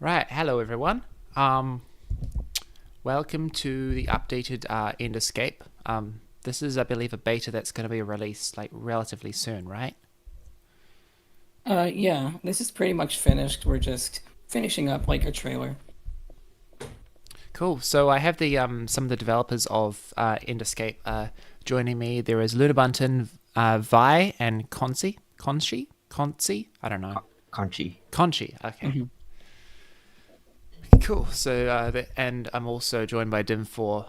Right, hello everyone. Um, Welcome to the updated Enderscape. This is, I believe, a beta that's going to be released like relatively soon, right? Yeah, this is pretty much finished. We're just finishing up like a trailer. Cool. So I have the some of the developers of Enderscape joining me. There is Lunabunton, Vi, and Conchi. I don't know. Conchi. Conchi. Okay. hmm Cool. So and I'm also joined by Dim4,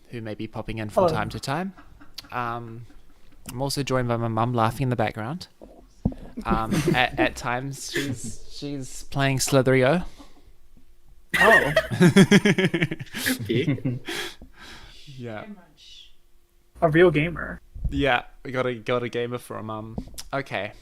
who may be popping in from Hello. time to time. Um, I'm also joined by my mum laughing in the background. At times, she's playing Slitherio. Oh, Yeah, a real gamer. yeah. We got a gamer for a mum. Okay.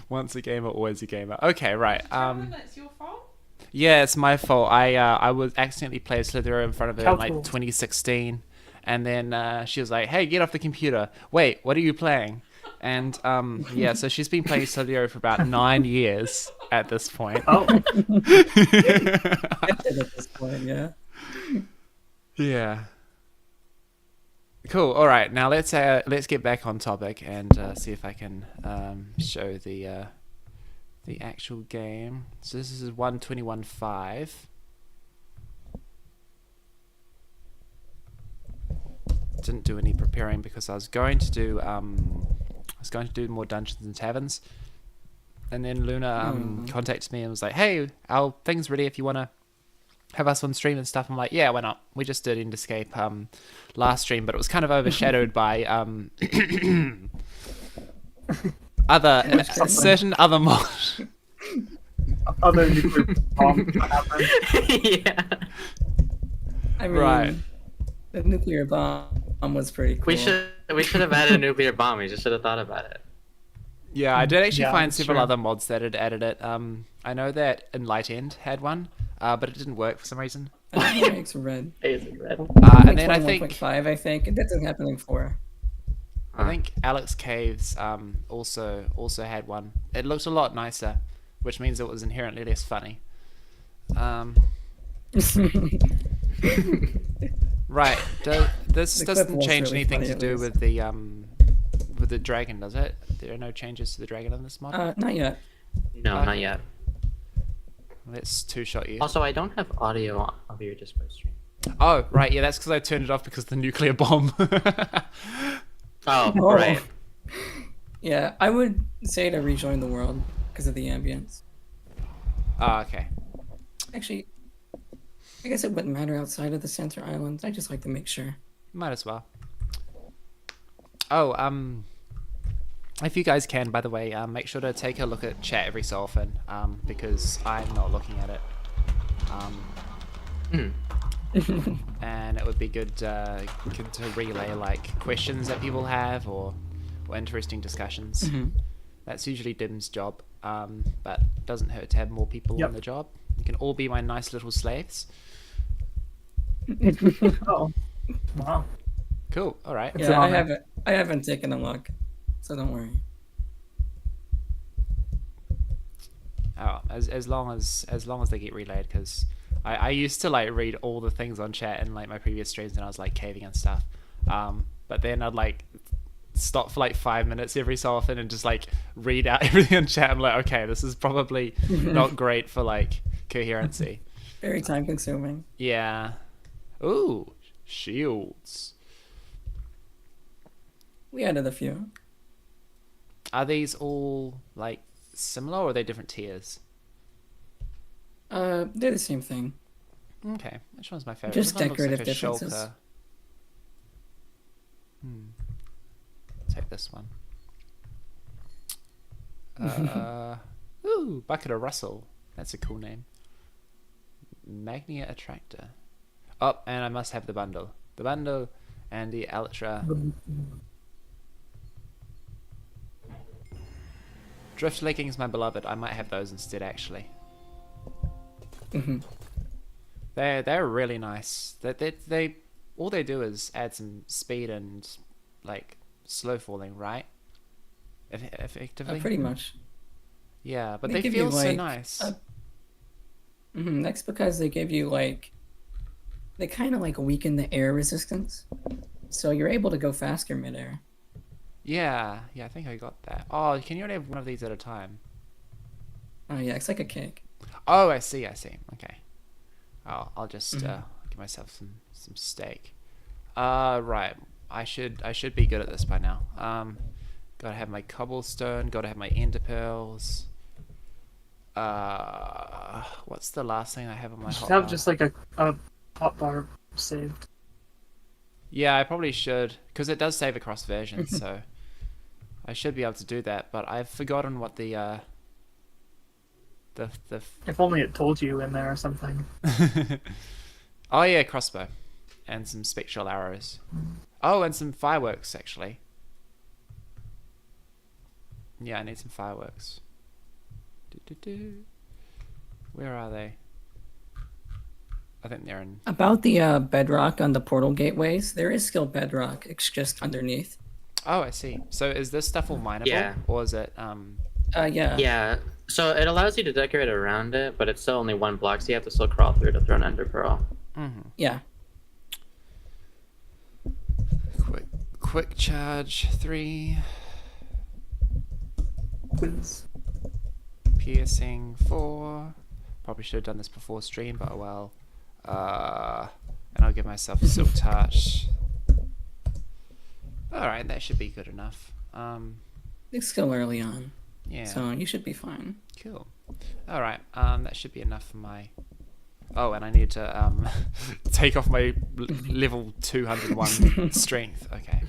Once a gamer, always a gamer. Okay, right. That's your fault. Yeah, it's my fault. I was accidentally played Slitherio in front of her How in like cool. 2016, and then she was like, "Hey, get off the computer! Wait, what are you playing?" And yeah, so she's been playing Slitherio for about 9 years at this point. Oh, At this point, yeah. Yeah. Cool. All right. Now let's get back on topic and see if I can show the actual game. So this is 121.5. Didn't do any preparing because I was going to do more Dungeons and Taverns, and then Luna contacted me and was like, "Hey, our thing's ready if you wanna have us on stream and stuff." I'm like, "Yeah, why not?" We just did Enderscape last stream, but it was kind of overshadowed by other certain other mod. other nuclear bomb happened. Yeah. I mean, Right. the nuclear bomb was pretty cool. We should have added a nuclear bomb. We just should have thought about it. Yeah, I did actually Yeah, find several sure. other mods that had added it. I know that Enlightened had one, but it didn't work for some reason. It's red. Is it red? And then I think 21.5, I think. It doesn't happen in 4. I think Alex Caves also had one. It looked a lot nicer, which means it was inherently less funny. Right. This The clip doesn't was change really anything funny, to at do least. with the dragon, does it? There are no changes to the dragon in this mod. Not yet. No, Okay. not yet. Let's two-shot you. Also, I don't have audio of your display stream. Oh, right. Yeah, that's because I turned it off because of the nuclear bomb. Oh, Oh. right. Yeah, I would say to rejoin the world because of the ambience. Oh, okay. Actually, I guess it wouldn't matter outside of the center island. I just like to make sure. Might as well. Oh, if you guys can, by the way, make sure to take a look at chat every so often, because I'm not looking at it. And it would be good to relay like questions that people have or interesting discussions. That's usually Dim's job, but it doesn't hurt to have more people Yep. on the job. You can all be my nice little slaves. Oh, wow. Cool. All right. It's an Yeah, I honor. haven't taken a look, so don't worry. Oh, as long as they get relayed, because I used to like read all the things on chat in like my previous streams, and I was like caving and stuff. But then I'd like stop for like 5 minutes every so often and just like read out everything in chat. I'm like, okay, this is probably not great for like coherency. Very time consuming. Yeah. Ooh, shields. We added a few. Are these all like similar, or are they different tiers? They're the same thing. Okay, which one's my favorite? Just This one looks like decorative a differences. shulker. Take this one. Ooh, Bucket of Russell. That's a cool name. Magnia Attractor. Oh, and I must have the bundle. The bundle and the Elytra. Drift Leggings, my beloved. I might have those instead, actually. They're really nice. They all they do is add some speed and like slow falling, right? Effectively. Pretty much. Yeah, but They they give you, feel so like, nice. That's because they give you like they kind of like weaken the air resistance, so you're able to go faster midair. Yeah, I think I got that. Oh, can you only have one of these at a time? Oh yeah, it's like a cake. Oh, I see. Okay. I'll just Mhm. give myself some steak. Right. I should be good at this by now. Gotta have my cobblestone. Gotta have my ender pearls. What's the last thing I have on my You should hotbar? have just like a hotbar saved. Yeah, I probably should, because it does save across versions, so I should be able to do that. But I've forgotten what the If only it told you in there or something. oh yeah, crossbow, and some spectral arrows. Oh, and some fireworks actually. Yeah, I need some fireworks. Where are they? I think they're in. About the bedrock on the portal gateways, there is still bedrock. It's just underneath. Oh, I see. So is this stuff all mineable, Yeah. or is it Yeah. Yeah. So it allows you to decorate around it, but it's still only one block, so you have to still crawl through to throw an ender pearl. Yeah. quick charge 3, Please. piercing 4. Probably should have done this before stream, but oh well. And I'll give myself a silk touch. All right, that should be good enough. It's still early on, Yeah. so you should be fine. Cool. All right. That should be enough for my. Oh, and I need to take off my level 201 strength. Okay.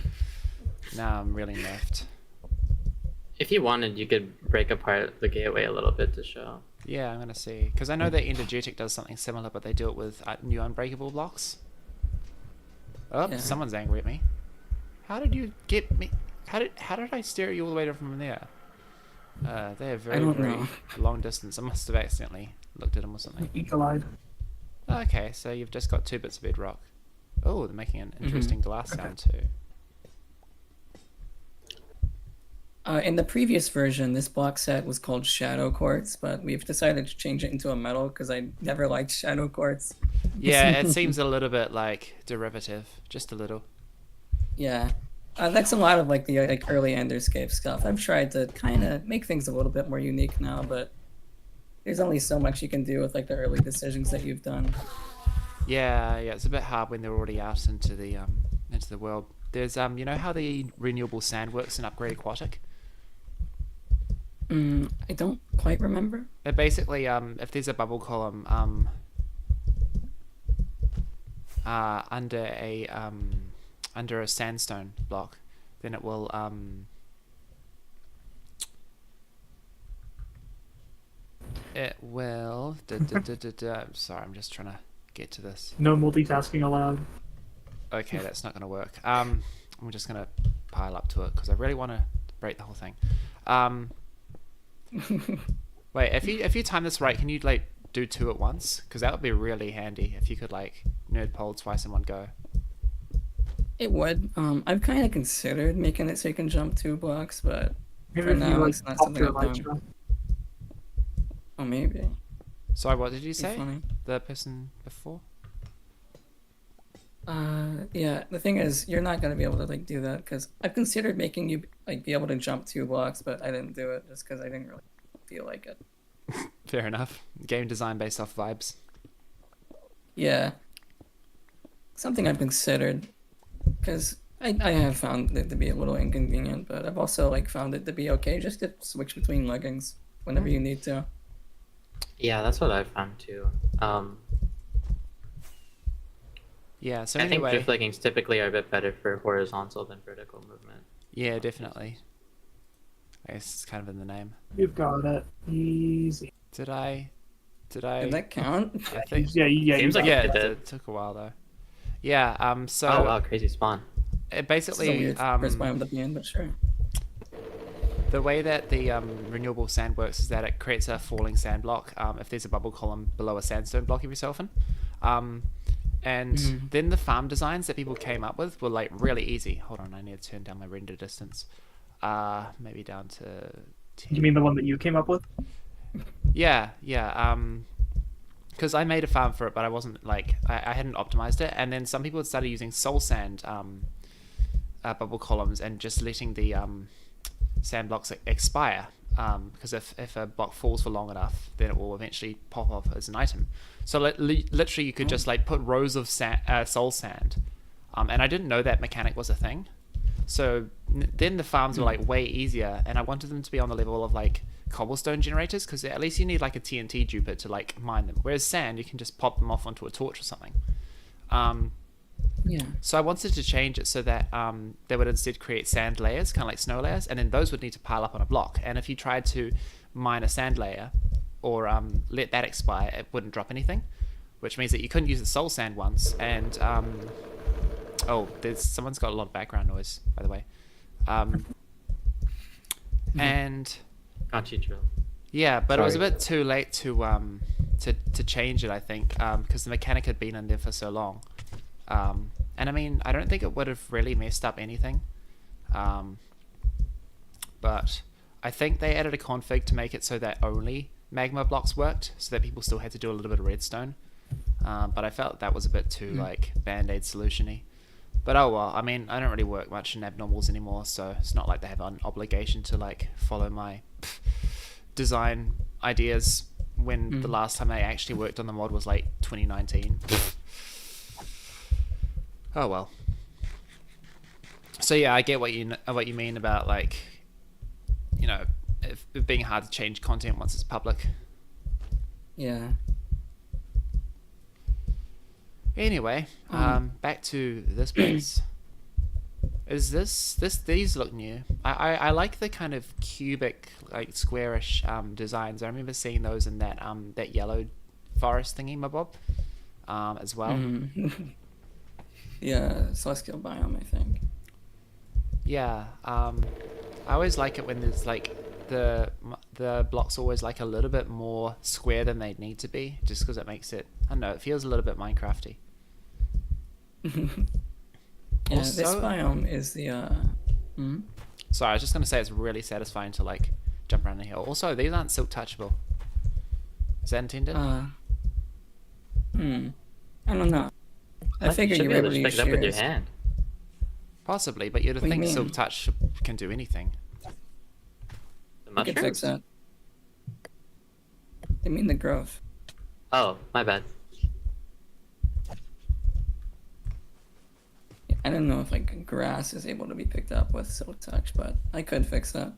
Now I'm really nerfed. If you wanted, you could break apart the gateway a little bit to show. Yeah, I'm gonna see, because I know that Endergetic does something similar, but they do it with new unbreakable blocks. Oh, Yeah. someone's angry at me. How did you get me? How did I steer you all the way from there? They're very don't very know. long distance. I must have accidentally looked at them or something. Eagle-eyed. Okay, so you've just got 2 bits of bedrock. Oh, they're making an interesting glass sound too. In the previous version, this block set was called Shadow Quartz, but we've decided to change it into a metal because I never liked Shadow Quartz. Yeah, it seems a little bit like derivative, just a little. Yeah. That's a lot of like the like early Enderscape stuff. I've tried to kind of make things a little bit more unique now, but there's only so much you can do with like the early decisions that you've done. Yeah, it's a bit hard when they're already out into the world. There's you know how the renewable sand works in Upgrade Aquatic? I don't quite remember. It basically if there's a bubble column under a sandstone block, then it will I'm sorry, I'm just trying to get to this. No multitasking allowed. Okay, that's not going to work. I'm just going to pile up to it because I really want to break the whole thing. Wait, if you time this right, can you like do 2 at once? Because that would be really handy if you could like nerd pole twice in one go. It would. I've kind of considered making it so you can jump 2 blocks, but Maybe for if you now like it's not pop something your I've done. elytra. Oh, maybe. Sorry, what did you Be say? funny. The person before? Yeah. The thing is, you're not gonna be able to like do that because I've considered making you like be able to jump 2 blocks, but I didn't do it just because I didn't really feel like it. Fair enough. Game design based off vibes. Yeah. Something I've considered because I have found it to be a little inconvenient, but I've also like found it to be okay just to switch between leggings whenever you need to. Yeah, that's what I found too. Yeah, so I think anyway. drift leggings typically are a bit better for horizontal than vertical movement. Yeah, definitely. I guess it's kind of in the name. You've got it. Easy. Did I? Did that count? I think. Yeah, you Seems like Yeah, it it, did. it took a while though. Yeah. So Oh wow, crazy spawn. it This is a basically weird first biome to be in, but sure. the way that the renewable sand works is that it creates a falling sand block if there's a bubble column below a sandstone block every so often. And then the farm designs that people came up with were like really easy. Hold on, I need to turn down my render distance. Maybe down to You mean the one that you came up with? Yeah, yeah. Because I made a farm for it, but I wasn't like I hadn't optimized it, and then some people had started using soul sand bubble columns and just letting the sand blocks expire. Because if a block falls for long enough, then it will eventually pop off as an item. So literally, you could just like put rows of soul sand, and I didn't know that mechanic was a thing. So then the farms were like way easier, and I wanted them to be on the level of like cobblestone generators, because at least you need like a TNT duper to like mine them. Whereas sand, you can just pop them off onto a torch or something. Yeah. So I wanted to change it so that they would instead create sand layers, kind of like snow layers, and then those would need to pile up on a block. And if you tried to mine a sand layer or let that expire, it wouldn't drop anything, which means that you couldn't use the soul sand ones. And oh, someone's got a lot of background noise, by the way. And Can't you drill? yeah, but it was a Sorry. bit too late to change it, I think, because the mechanic had been in there for so long. And I mean, I don't think it would have really messed up anything. But I think they added a config to make it so that only magma blocks worked, so that people still had to do a little bit of redstone. But I felt that was a bit too like band-aid solution-y. But oh well, I mean, I don't really work much in abnormals anymore, so it's not like they have an obligation to like follow my design ideas when the last time I actually worked on the mod was like 2019. Oh well. So yeah, I get what you mean about like, you know, it being hard to change content once it's public. Yeah. Anyway, back to this place. Is these look new? I like the kind of cubic, like squarish designs. I remember seeing those in that yellow forest thingy mabob as well. Yeah, celestial biome, I think. Yeah, I always like it when there's like the blocks always like a little bit more square than they need to be, just because it makes it, I don't know, it feels a little bit Minecrafty. Yeah, this Also- biome is the Sorry, I was just gonna say it's really satisfying to like jump around the hill. Also, these aren't silk touchable. Is that intended? I don't know. I figured should you be were able able to to pick use it up with your shears. hand. Possibly, but you'd What do you think silk mean? touch can do anything. The You could fix mushrooms? that. I mean the growth. Oh, my bad. I don't know if like grass is able to be picked up with silk touch, but I could fix that.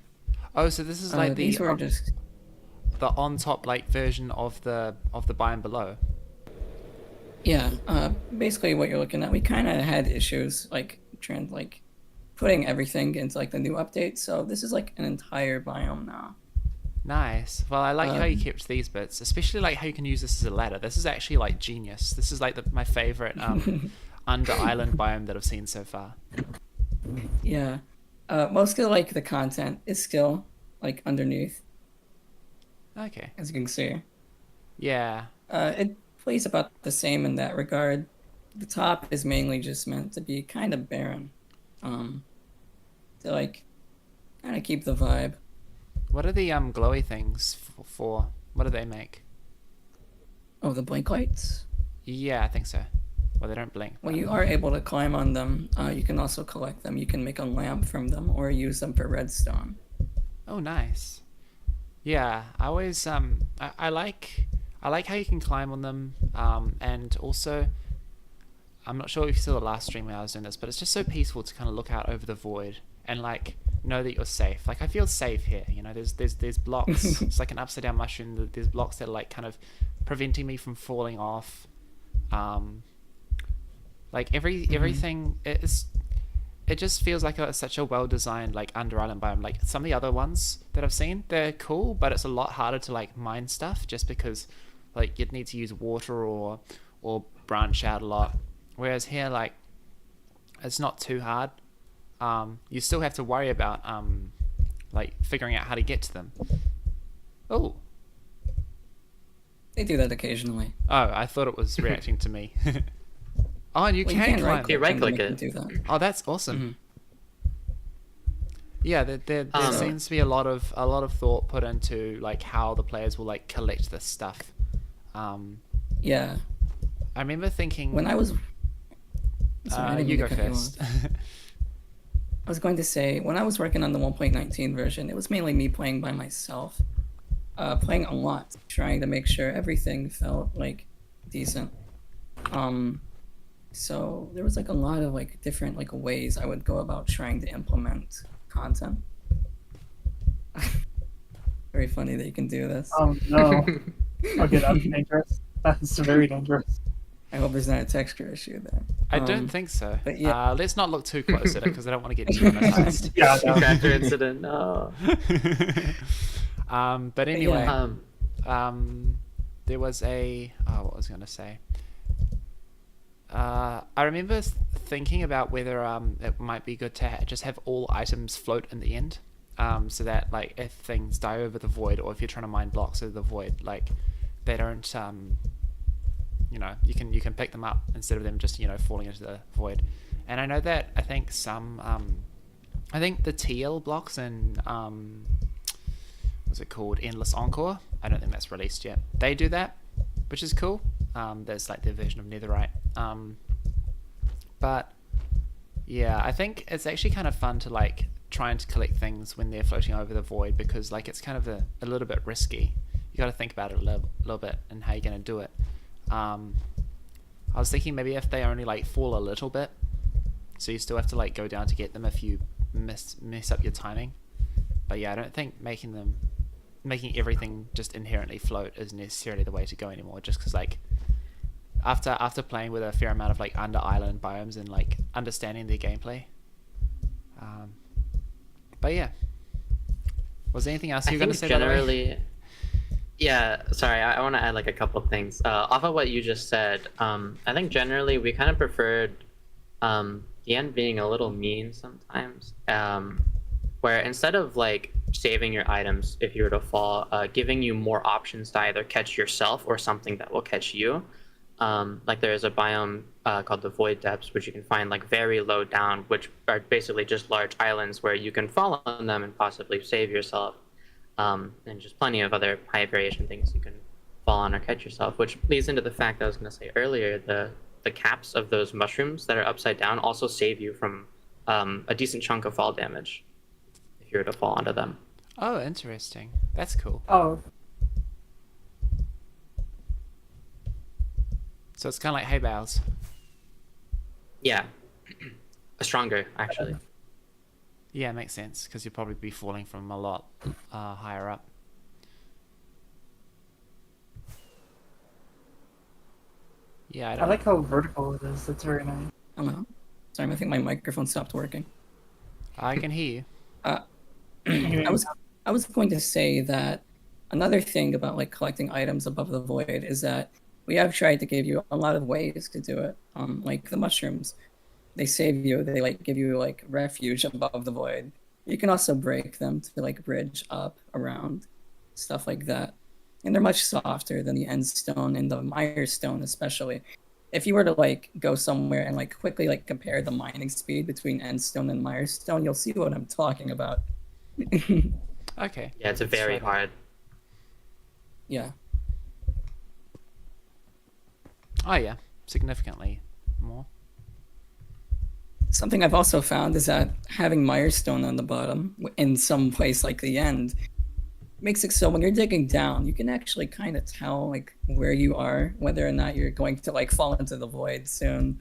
Oh, so this is like These were just the on top like version of the biome below. yeah. Basically, what you're looking at, we kind of had issues like putting everything into like the new update. So this is like an entire biome now. Nice. Well, I like how you kept these bits, especially like how you can use this as a ladder. This is actually like genius. This is like my favorite under island biome that I've seen so far. Yeah. Most of like the content is still like underneath, Okay. as you can see. Yeah. It plays about the same in that regard. The top is mainly just meant to be kind of barren, to like kind of keep the vibe. What are the glowy things for? What do they make? Oh, the blink lights. Yeah, I think so. Well, they don't blink. When you are able to climb on them, you can also collect them. You can make a lamp from them or use them for redstone. Oh, nice. Yeah, I always I like how you can climb on them, and also I'm not sure if you saw the last stream where I was doing this, but it's just so peaceful to kind of look out over the void and like know that you're safe. Like I feel safe here. You know, there's blocks. It's like an upside down mushroom. There's blocks that are like kind of preventing me from falling off. Like everything it just feels like such a well designed like under island biome. Like some of the other ones that I've seen, they're cool, but it's a lot harder to like mine stuff just because like you'd need to use water or branch out a lot. Whereas here, like it's not too hard. You still have to worry about like figuring out how to get to them. Oh, They do that occasionally. I thought it was reacting to me. Oh, and you Well, can climb. You right-click and then it. do that. Oh, that's awesome. Yeah, there Um, seems to be a lot of thought put into like how the players will like collect this stuff. Yeah. I remember thinking, When I was sorry, I didn't you mean go to cut you off. first. I was going to say, when I was working on the 1.19 version, it was mainly me playing by myself, playing a lot, trying to make sure everything felt like decent. So there was like a lot of like different like ways I would go about trying to implement content. Very funny that you can do this. Oh no. Okay, that's dangerous. That's very dangerous. I hope there's not a texture issue there. I don't think so. but yeah. Let's not look too close at it because I don't want to get demonetized. Yeah, no. Cracker incident. No. But anyway, yeah. there was what was I going to say? I remember thinking about whether it might be good to just have all items float in the end, so that like if things die over the void, or if you're trying to mine blocks over the void, like they don't you can pick them up instead of them just falling into the void. And I know that I think I think the TL blocks in what's it called, Endless Encore, I don't think that's released yet, they do that, which is cool. There's like their version of Netherite. But yeah, I think it's actually kind of fun to like trying to collect things when they're floating over the void, because like it's kind of a little bit risky. You got to think about it a little bit and how you're going to do it. I was thinking maybe if they only like fall a little bit, so you still have to like go down to get them if you mess up your timing. But yeah, I don't think making everything just inherently float is necessarily the way to go anymore, just because like after playing with a fair amount of like under island biomes and like understanding their gameplay. But yeah, was there anything else you were going to say? Generally, yeah, sorry, I want to add like a couple things off of what you just said. I think generally we kind of preferred the end being a little mean sometimes, where instead of like saving your items if you were to fall, giving you more options to either catch yourself or something that will catch you. Like there is a biome called the Void Depths, which you can find like very low down, which are basically just large islands where you can fall on them and possibly save yourself. And just plenty of other high variation things you can fall on or catch yourself, which leads into the fact I was going to say earlier, the caps of those mushrooms that are upside down also save you from a decent chunk of fall damage if you were to fall onto them. Oh, interesting. That's cool. Oh, So it's kind of like hay bales. Yeah, stronger actually. Yeah, it makes sense, because you'll probably be falling from a lot higher up. Yeah, I like how vertical it is. It's very nice. I don't know. Sorry, I think my microphone stopped working. I can hear you. I was going to say that another thing about like collecting items above the void is that we have tried to give you a lot of ways to do it. Like the mushrooms, they save you. They like give you like refuge above the void. You can also break them to like bridge up around, stuff like that. And they're much softer than the end stone and the mire stone, especially. If you were to like go somewhere and like quickly like compare the mining speed between end stone and mire stone, you'll see what I'm talking about. Okay. Yeah, it's a very hard. Yeah. Oh yeah, significantly more. Something I've also found is that having Mirestone on the bottom in some place like the end makes it so when you're digging down, you can actually kind of tell like where you are, whether or not you're going to like fall into the void soon.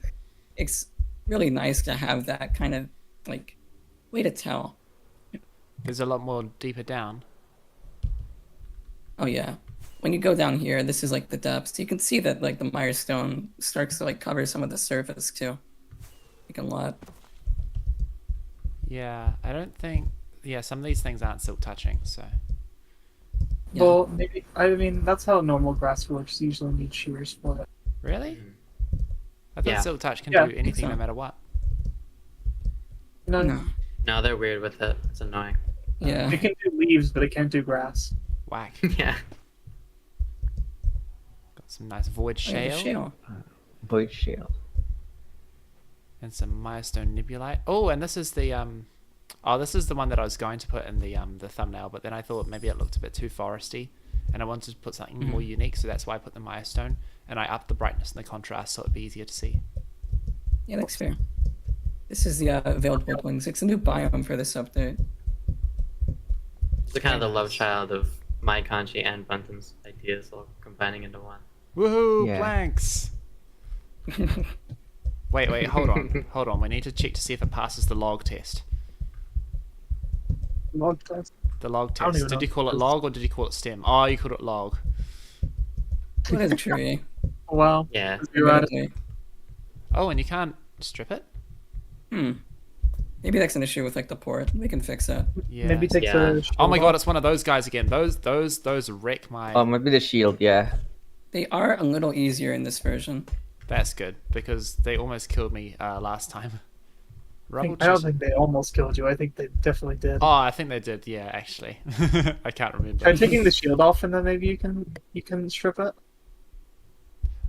It's really nice to have that kind of like way to tell. There's a lot more deeper down. Oh yeah. When you go down here, this is like the depths. You can see that like the Mirestone starts to like cover some of the surface too. Like a lot. Yeah, I don't think. Yeah, some of these things aren't silk touching, so. Yeah. Well, maybe. I mean, that's how normal grass works. You usually need shears for it. Really? I thought Yeah. silk touch can Yeah, do anything so. no matter what. No, No. No, they're weird with it. It's annoying. Yeah. it can do leaves, but it can't do grass. Whack. Yeah. Got some nice void Oh, yeah, shale, shale. Void shale. and some milestone nebulite. Oh, and this is the Oh, this is the one that I was going to put in the thumbnail, but then I thought maybe it looked a bit too foresty, and I wanted to put something more unique, so that's why I put the milestone, and I upped the brightness and the contrast so it'd be easier to see. Yeah, that's fair. This is the Veiled Woodlands. It's a new biome for this update. It's kind of the Very love nice. child of my Kanji and Bunton's ideas all combining into one. Woohoo! Yeah. Blanks. Wait, hold on. We need to check to see if it passes the log test. Log test. The log I don't test. even Did know you call it if log or did you call it stem? Oh, you called it log. What is a tree? Well, Yeah. you're at it. Admittedly. Oh, and you can't strip it? Maybe that's an issue with like the port. We can fix that. Yeah. Maybe take Yeah. the. Oh my shield god, off. it's one of those guys again. Those wreck my. Maybe the shield, yeah. They are a little easier in this version. That's good because they almost killed me last time. I Rubble don't chest- think they almost killed you. I think they definitely did. Oh, I think they did. Yeah, actually, I can't remember. Try taking the shield off, and then maybe you can strip it.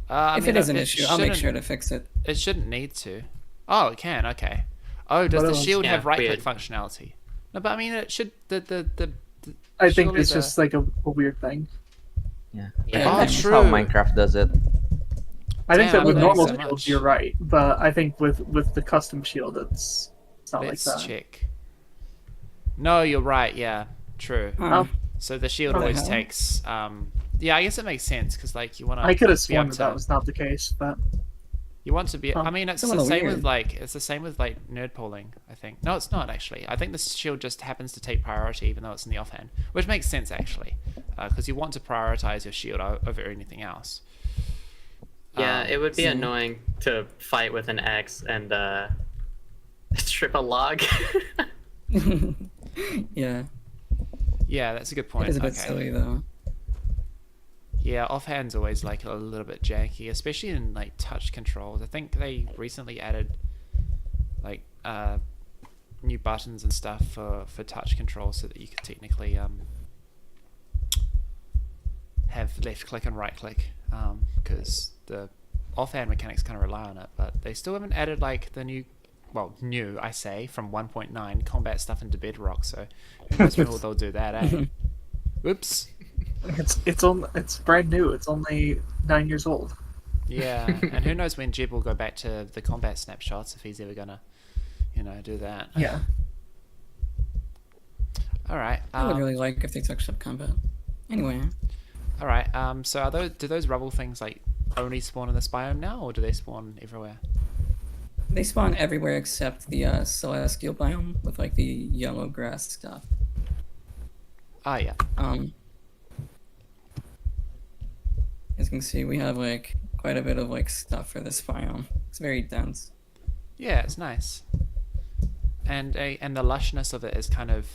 I If mean, it is an it issue, I'll make shouldn't- sure to fix it. It shouldn't need to. Oh, it can. Okay. Oh, does What the else? shield Yeah, have right click weird. functionality? No, but I mean, it should. The I think surely it's the- just like a weird thing. Yeah. Yeah. Oh, That's true. how Minecraft does it. I think Damn, that with I normal thanks so shields, much. you're right, but I think with the custom shield, it's not Let's like that. check. No, you're right. Yeah, true. Huh. So the shield What the always hell? takes. Yeah, I guess it makes sense because like you want to. I could have be able sworn that was not the case, but You want to be. Huh. I mean, it's It's a the little same with weird. like it's the same with like nerd polling. I think no, it's not actually. I think the shield just happens to take priority even though it's in the offhand, which makes sense actually, because you want to prioritize your shield over anything else. Yeah, it would be so- annoying to fight with an axe and strip a log. Yeah, Yeah, that's a good it point. is a bit Okay. silly though. Yeah, offhand's always like a little bit janky, especially in like touch controls. I think they recently added like new buttons and stuff for touch controls so that you could technically have left click and right click because the offhand mechanics kind of rely on it, but they still haven't added like the new I say from 1.9 combat stuff into Bedrock, so who knows when they'll do that, eh? Oops. it's brand new. It's only 9 years old. Yeah, and who knows when Jeb will go back to the combat snapshots if he's ever gonna, do that. Yeah. All right. I would really like if they touched up combat. Anyway, All right. So do those rubble things like only spawn in this biome now, or do they spawn everywhere? they spawn everywhere except the celestial biome with like the yellow grass stuff. Ah, yeah. As you can see, we have like quite a bit of like stuff for this biome. It's very dense. Yeah, it's nice. And the lushness of it is kind of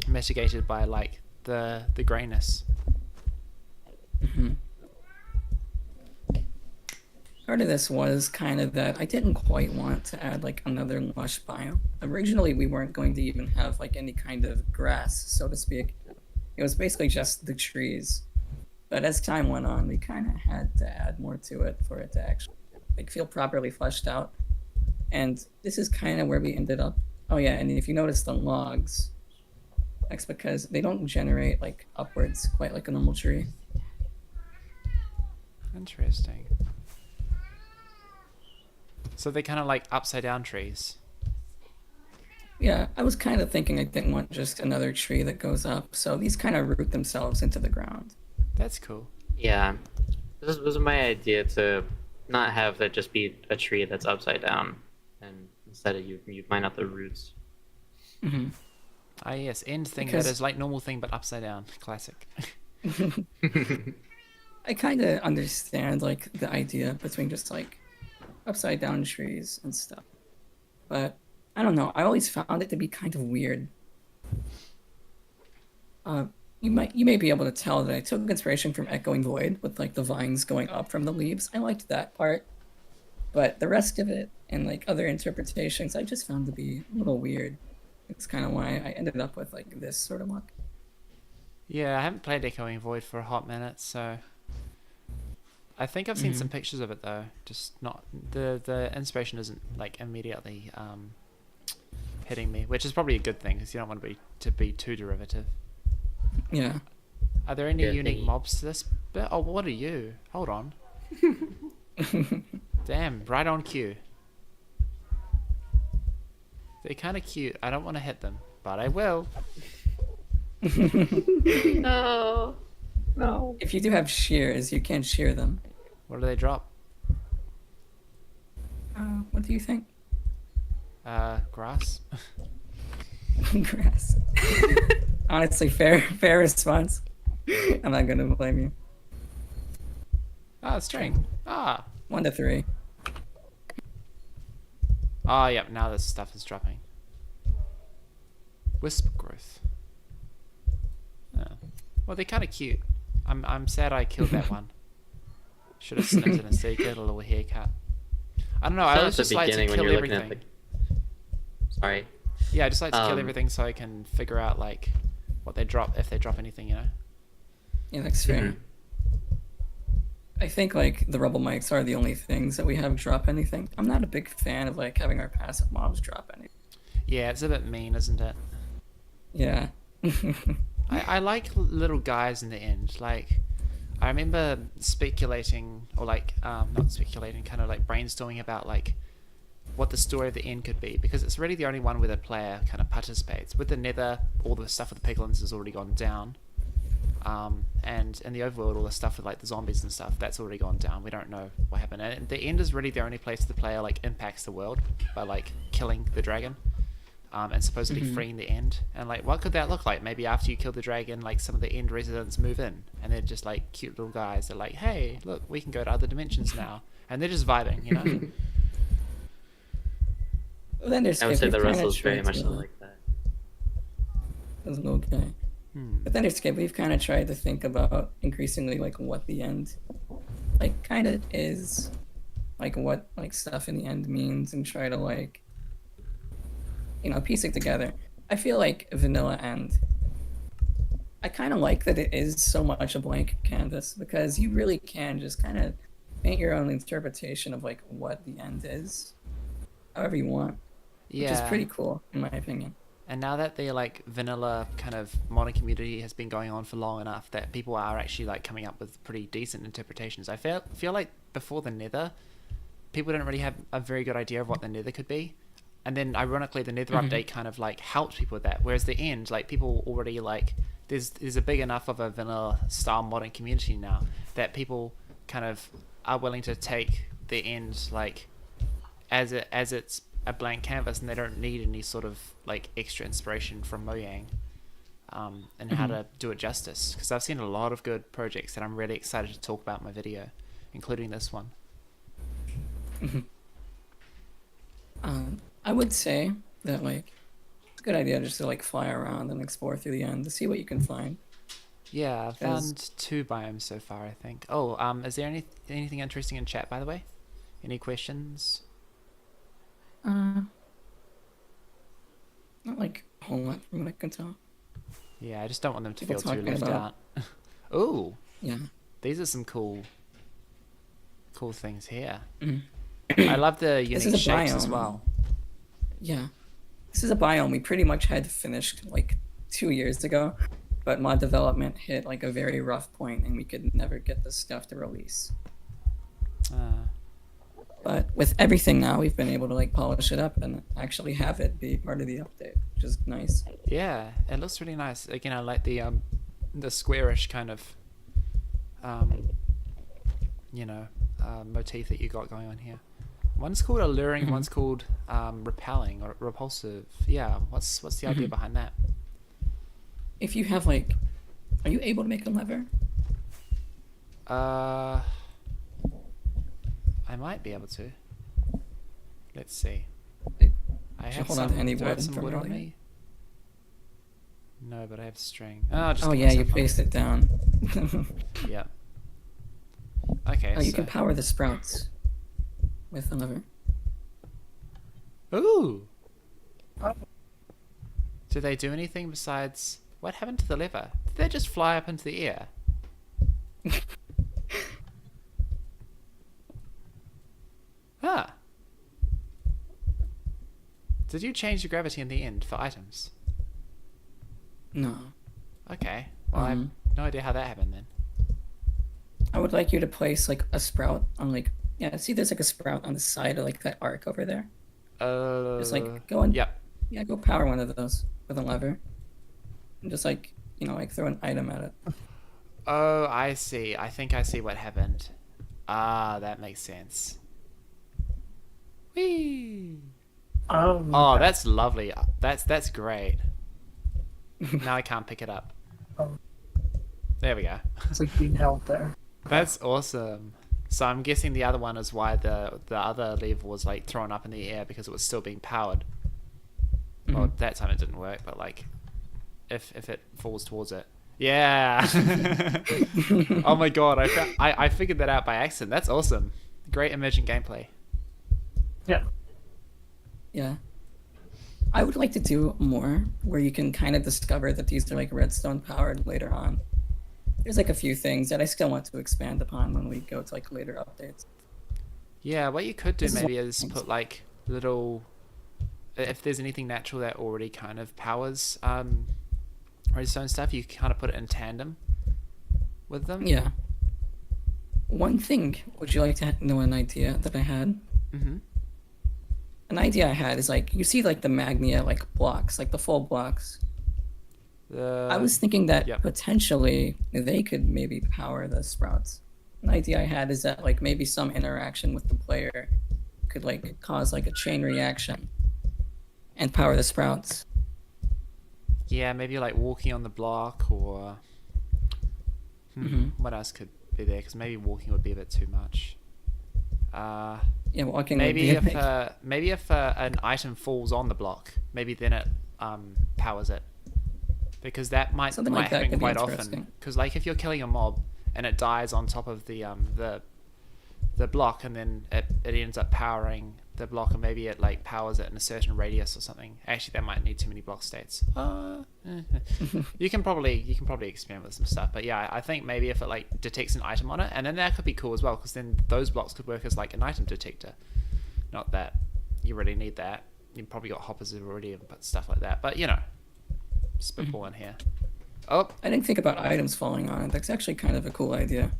mitigated by like the grayness. hmm Part of this was kind of that I didn't quite want to add like another lush biome. Originally, we weren't going to even have like any kind of grass, so to speak. It was basically just the trees. But as time went on, we kind of had to add more to it for it to actually like feel properly fleshed out. And this is kind of where we ended up. Oh yeah, and if you notice the logs, that's because they don't generate like upwards quite like a normal tree. Interesting. So they kind of like upside down trees. Yeah, I was kind of thinking I didn't want just another tree that goes up, so these kind of root themselves into the ground. That's cool. Yeah, this was my idea to not have that just be a tree that's upside down, and instead of you mine out the roots. hmm Ah, yes, end thing Because- that is like normal thing but upside down. Classic. I kind of understand like the idea between just like upside down trees and stuff, but I don't know. I always found it to be kind of weird. You may be able to tell that I took inspiration from Echoing Void with like the vines going up from the leaves. I liked that part, but the rest of it and like other interpretations I just found to be a little weird. It's kind of why I ended up with like this sort of look. Yeah, I haven't played Echoing Void for a hot minute, so I think I've seen some pictures of it though. Just not the inspiration isn't like immediately hitting me, which is probably a good thing because you don't want to be too derivative. Yeah. Are there any Good unique thing. mobs to this bit? Oh, what are you? Hold on. Damn, right on cue. They're kind of cute. I don't want to hit them, but I will. No. No. If you do have shears, you can't shear them. What do they drop? What do you think? Grass. Grass. Honestly, fair response. I'm not gonna blame you. Ah, string. Ah. 1 to 3. Oh, yep. Now this stuff is dropping. Wisp growth. Oh. Well, they're kind of cute. I'm sad I killed that one. Should have snipped it instead. Get a little haircut. I don't know. I Still always at the just like to beginning when kill you're looking everything. at the. Sorry. Yeah, I just like to kill Um, everything so I can figure out like what they drop, if they drop anything, you know. Yeah, that's fair. Mhm. I think like the rubble mics are the only things that we have drop anything. I'm not a big fan of like having our passive mobs drop anything. Yeah, it's a bit mean, isn't it? Yeah. I like little guys in the end. Like, I remember speculating, or like, not speculating, kind of like brainstorming about like what the story of the end could be, because it's really the only one where the player kind of participates. With the Nether, all the stuff with the piglins has already gone down. And in the overworld, all the stuff with like the zombies and stuff, that's already gone down. We don't know what happened. And the end is really the only place the player like impacts the world by like killing the dragon. And supposedly freeing the end. And like, what could that look like? Maybe after you kill the dragon, like some of the end residents move in, and they're just like cute little guys. They're like, hey, look, we can go to other dimensions now, and they're just vibing, you know. Well, then there's I would say the kinda Russell's very tried much to, like that. That's a little guy. But then Enderscape, we've kind of tried to think about increasingly like what the end, like kind of is, like what like stuff in the end means, and try to like, you know, piece it together. I feel like vanilla end. I kind of like that it is so much a blank canvas, because you really can just kind of paint your own interpretation of like what the end is, however you want, Yeah. which is pretty cool in my opinion. And now that the like vanilla kind of modern community has been going on for long enough, that people are actually like coming up with pretty decent interpretations. I feel like before the Nether, people didn't really have a very good idea of what the Nether could be. And then ironically the Nether update kind of like helped people with that. Whereas the end, like people already like there's a big enough of a vanilla style modern community now that people kind of are willing to take the end like as it's a blank canvas, and they don't need any sort of like extra inspiration from Mojang and how to do it justice. Because I've seen a lot of good projects that I'm really excited to talk about in my video, including this one. I would say that like it's a good idea just to like fly around and explore through the end to see what you can find. Yeah, I've found 2 biomes so far, I think. Oh, is there anything interesting in chat, by the way? Any questions? Not like a whole lot from what I can tell. Yeah, I just don't want them to People feel too talking left about- out. Ooh, Yeah. these are some cool things here. Mhm. I love the This unique is a shapes as biome. well. Yeah. This is a biome we pretty much had finished like 2 years ago, but mod development hit like a very rough point and we could never get the stuff to release. But with everything now, we've been able to like polish it up and actually have it be part of the update, which is nice. Yeah, it looks really nice. Again, I like the squarish kind of motif that you got going on here. One's called alluring, one's called repelling or repulsive. Yeah, what's the idea behind that? If you have like, are you able to make a lever? I might be able to. Let's see. It- I should have hold on to any do I have wood some from wood on earlier. me? No, but I have string. Oh, just Oh give yeah, you myself one. placed it down. Yeah. Okay. Oh, you so. can power the sprouts with a lever. Ooh. Oh. Do they do anything besides? What happened to the lever? Did they just fly up into the air? Huh. Did you change the gravity in the end for items? No. Okay. Well, I have no idea how that happened then. I would like you to place like a sprout on like see there's like a sprout on the side of like that arc over there. Just like go and Yep. go power one of those with a lever. And just like like throw an item at it. Oh, I see. I think I see what happened. Ah, that makes sense. Whee! Oh, Oh, okay. that's lovely. That's great. Now I can't pick it up. Oh. There we go. It's like being held there. That's awesome. So I'm guessing the other one is why the other lever was like thrown up in the air because it was still being powered. Well, that time it didn't work, but like if it falls towards it. Yeah. Oh my god, I figured that out by accident. That's awesome. Great emergent gameplay. Yeah. Yeah. I would like to do more where you can kind of discover that these are like redstone powered later on. There's like a few things that I still want to expand upon when we go to like later updates. Yeah, what you could do This is maybe what- is put like little, if there's anything natural that already kind of powers redstone stuff, you kind of put it in tandem with them. Yeah. One thing, would you like to know an idea that I had? Mm-hmm. An idea I had is like you see like the magnia like blocks, like the full blocks. I was thinking that yep. potentially they could maybe power the sprouts. An idea I had is that like maybe some interaction with the player could like cause like a chain reaction and power the sprouts. Yeah, maybe like walking on the block or what else could be there? Because maybe walking would be a bit too much. Yeah, walking. Maybe would be if an item falls on the block, maybe then it powers it. Because that might Something like that happen could be quite often. interesting. Because like if you're killing a mob and it dies on top of the block, and then it ends up powering the block, and maybe it like powers it in a certain radius or something. Actually, that might need too many block states. You can probably experiment with some stuff, but yeah, I think maybe if it like detects an item on it, and then that could be cool as well, because then those blocks could work as like an item detector. Not that you really need that. You've probably got hoppers of iridium, but stuff like that. But spitball in here. Oh, I didn't think about items falling on it. That's actually kind of a cool idea,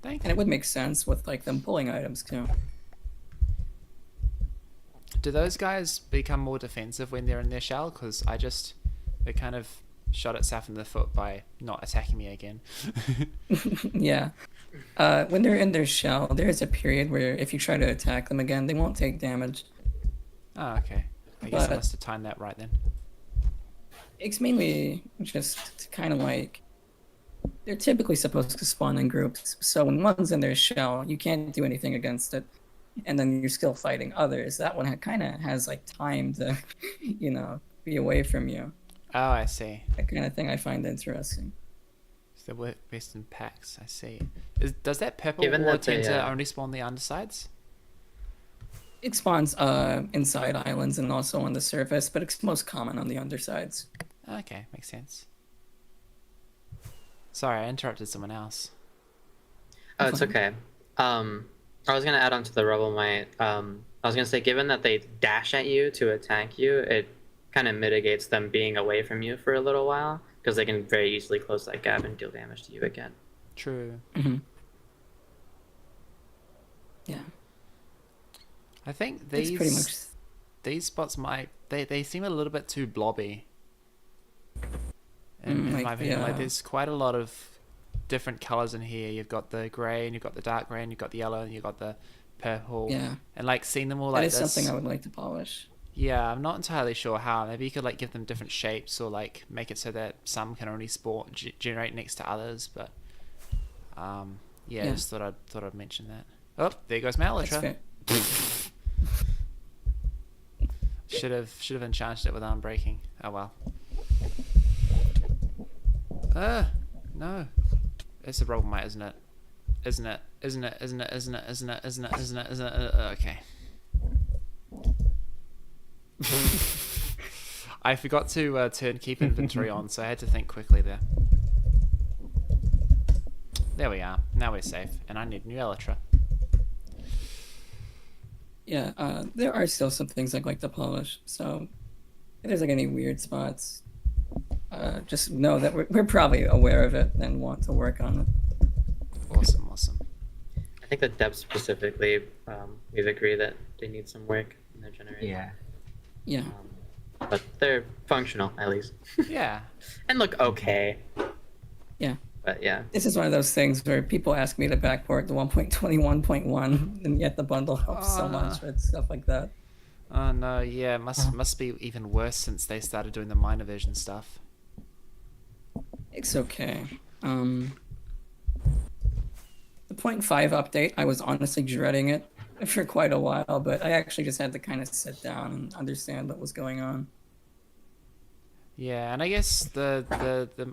thank and you. it would make sense with like them pulling items too. Do those guys become more defensive when they're in their shell? Because they kind of shot itself in the foot by not attacking me again. Yeah. When they're in their shell, there is a period where if you try to attack them again, they won't take damage. Oh, okay. I guess I But- must have timed that right then. It's mainly just to kind of like they're typically supposed to spawn in groups. So when one's in their shell, you can't do anything against it, and then you're still fighting others. That one kind of has like time to, be away from you. Oh, I see. That kind of thing I find interesting. So they work best in packs. I see. Does that purple Given wall that they, tend to only spawn the undersides? It spawns inside islands and also on the surface, but it's most common on the undersides. Okay, makes sense. Sorry, I interrupted someone else. Oh, it's okay. I was gonna add on to the rubble mite. I was gonna say, given that they dash at you to attack you, it kind of mitigates them being away from you for a little while, because they can very easily close that gap and deal damage to you again. True. Yeah, I think that's pretty much. these spots they seem a little bit too blobby. In my opinion, like there's quite a lot of different colors in here. You've got the gray, and you've got the dark gray, and you've got the yellow, and you've got the purple. Yeah, And like seeing them all that like is this. something I would like to polish. Yeah, I'm not entirely sure how. Maybe you could like give them different shapes, or like make it so that some can only generate next to others. But yeah, Yeah. just thought I'd mention that. Oh, there goes my That's Elytra. fair. Should have enchanted it with unbreaking. Oh well. No. It's a roll mate, isn't it? Isn't it? Okay. I forgot to turn keep inventory on, so I had to think quickly there. There we are. Now we're safe, and I need new Elytra. Yeah, there are still some things I'd like to polish. So if there's like any weird spots, just know that we're probably aware of it and want to work on it. Awesome, awesome. I think the depth specifically, we've agreed that they need some work in their generation. Yeah. Yeah. But they're functional at least, Yeah. and look okay. Yeah. But yeah, This is one of those things where people ask me to backport to 1.21.1, and yet the bundle helps so much with stuff like that. Oh no, yeah, must be even worse since they started doing the minor version stuff. It's okay. The 0.5 update, I was honestly dreading it for quite a while, but I actually just had to kind of sit down and understand what was going on. Yeah, and I guess the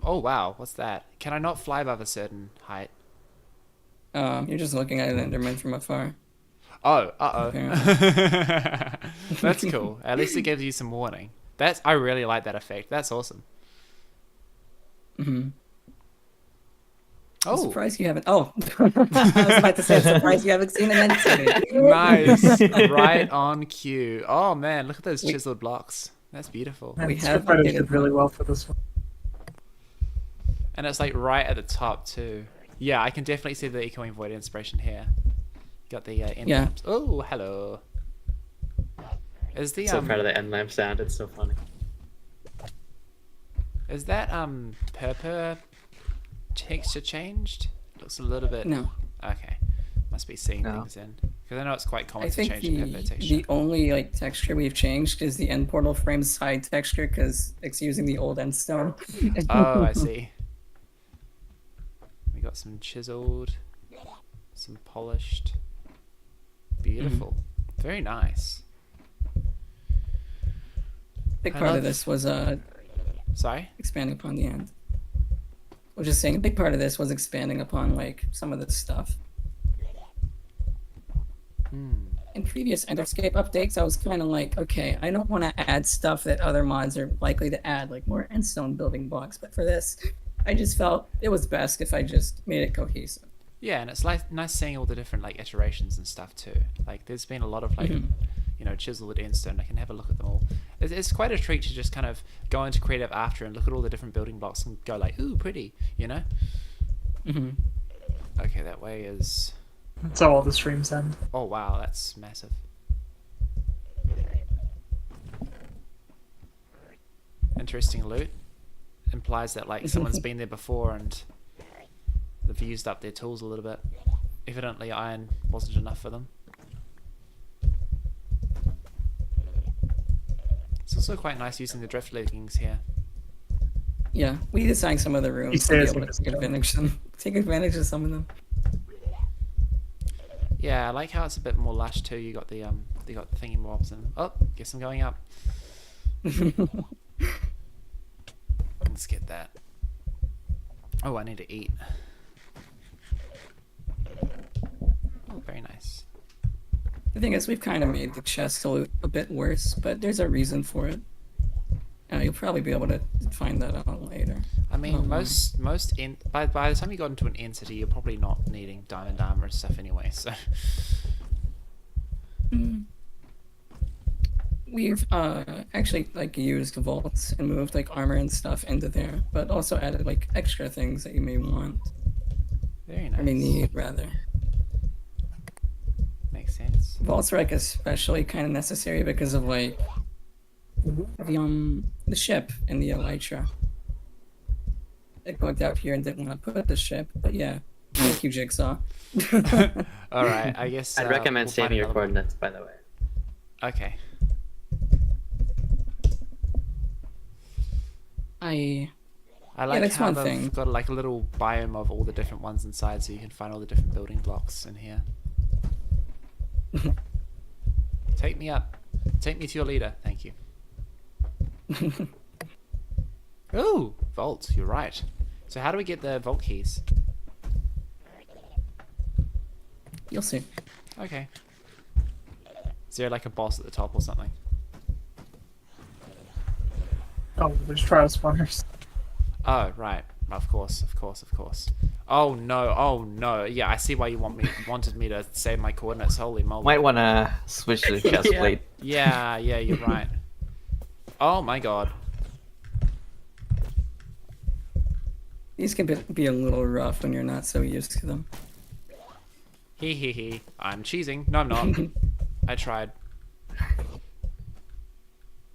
oh wow, what's that? Can I not fly above a certain height? You're just looking at an Enderman from afar. Oh, Apparently. That's cool. At least it gives you some warning. I really like that effect. That's awesome. I'm Oh, surprised you haven't. Oh, I was about to say, I'm surprised you haven't seen an end. nice. Right on cue. Oh man, look at those chiseled blocks. That's beautiful. And We Street have Fighter updated did really well for this one. And it's like right at the top too. Yeah, I can definitely see the echoing void inspiration here. Got the end Yeah. lamps. Oh, hello. Is the so proud of the end lamp sound. It's so funny. is that purple texture changed? Looks a little bit. No, Okay, must be seeing No. things in because I know it's quite common I to think change the purple texture. the only like texture we've changed is the end portal frame side texture because it's using the old end stone. Oh, I see. We got some chiseled, some polished. Beautiful. Very nice. Big I part love- of this was Sorry? expanding upon the end. I was just saying, a big part of this was expanding upon like some of the stuff. In previous Enderscape updates, I was kind of like, okay, I don't want to add stuff that other mods are likely to add, like more endstone building blocks. But for this, I just felt it was best if I just made it cohesive. Yeah, and it's like nice seeing all the different like iterations and stuff too. Like there's been a lot of like you know, chiseled endstone. I can have a look at them all. It's quite a treat to just kind of go into creative after and look at all the different building blocks and go like, ooh, pretty, you know? Okay, that way is. That's how all the streams end. Oh wow, that's massive. Interesting loot. Implies that like someone's been there before and they've used up their tools a little bit. Evidently iron wasn't enough for them. It's also quite nice using the drift leggings here. Yeah, we designed some of the rooms to be able to take advantage of some of them. Yeah, I like how it's a bit more lush too. You got the thingy mobs and oh, guess I'm going up. Let's get that. Oh, I need to eat. Oh, very nice. The thing is, we've kind of made the chest loot a bit worse, but there's a reason for it. You'll probably be able to find that out later. I mean, Oh, most by the time you got into an entity, you're probably not needing diamond armor and stuff anyway. So We've actually like used vaults and moved like armor and stuff into there, but also added like extra things that you may want very or may nice. need rather. Makes sense. Vaults are like especially kind of necessary because of like the ship and the elytra. I looked out here and didn't want to put the ship, but yeah, thank you, Jigsaw. All right, I guess I'd recommend we'll find saving your another one. coordinates, by the way. Okay. I I like that's how one they've thing. got like a little biome of all the different ones inside, so you can find all the different building blocks in here. Take me up. Take me to your leader. Thank you. Oh, vault. You're right. So how do we get the vault keys? You'll see. Okay. Is there like a boss at the top or something? Oh, there's trial spawners. Oh, right. Of course, of course, of course. Oh no, oh no. Yeah, I see why you wanted me to save my coordinates. Holy moly. Might wanna switch to the chest Yeah. plate. Yeah, you're right. Oh my god. These can be a little rough when you're not so used to them. Hee hee hee. I'm cheesing. No, I'm not. I tried.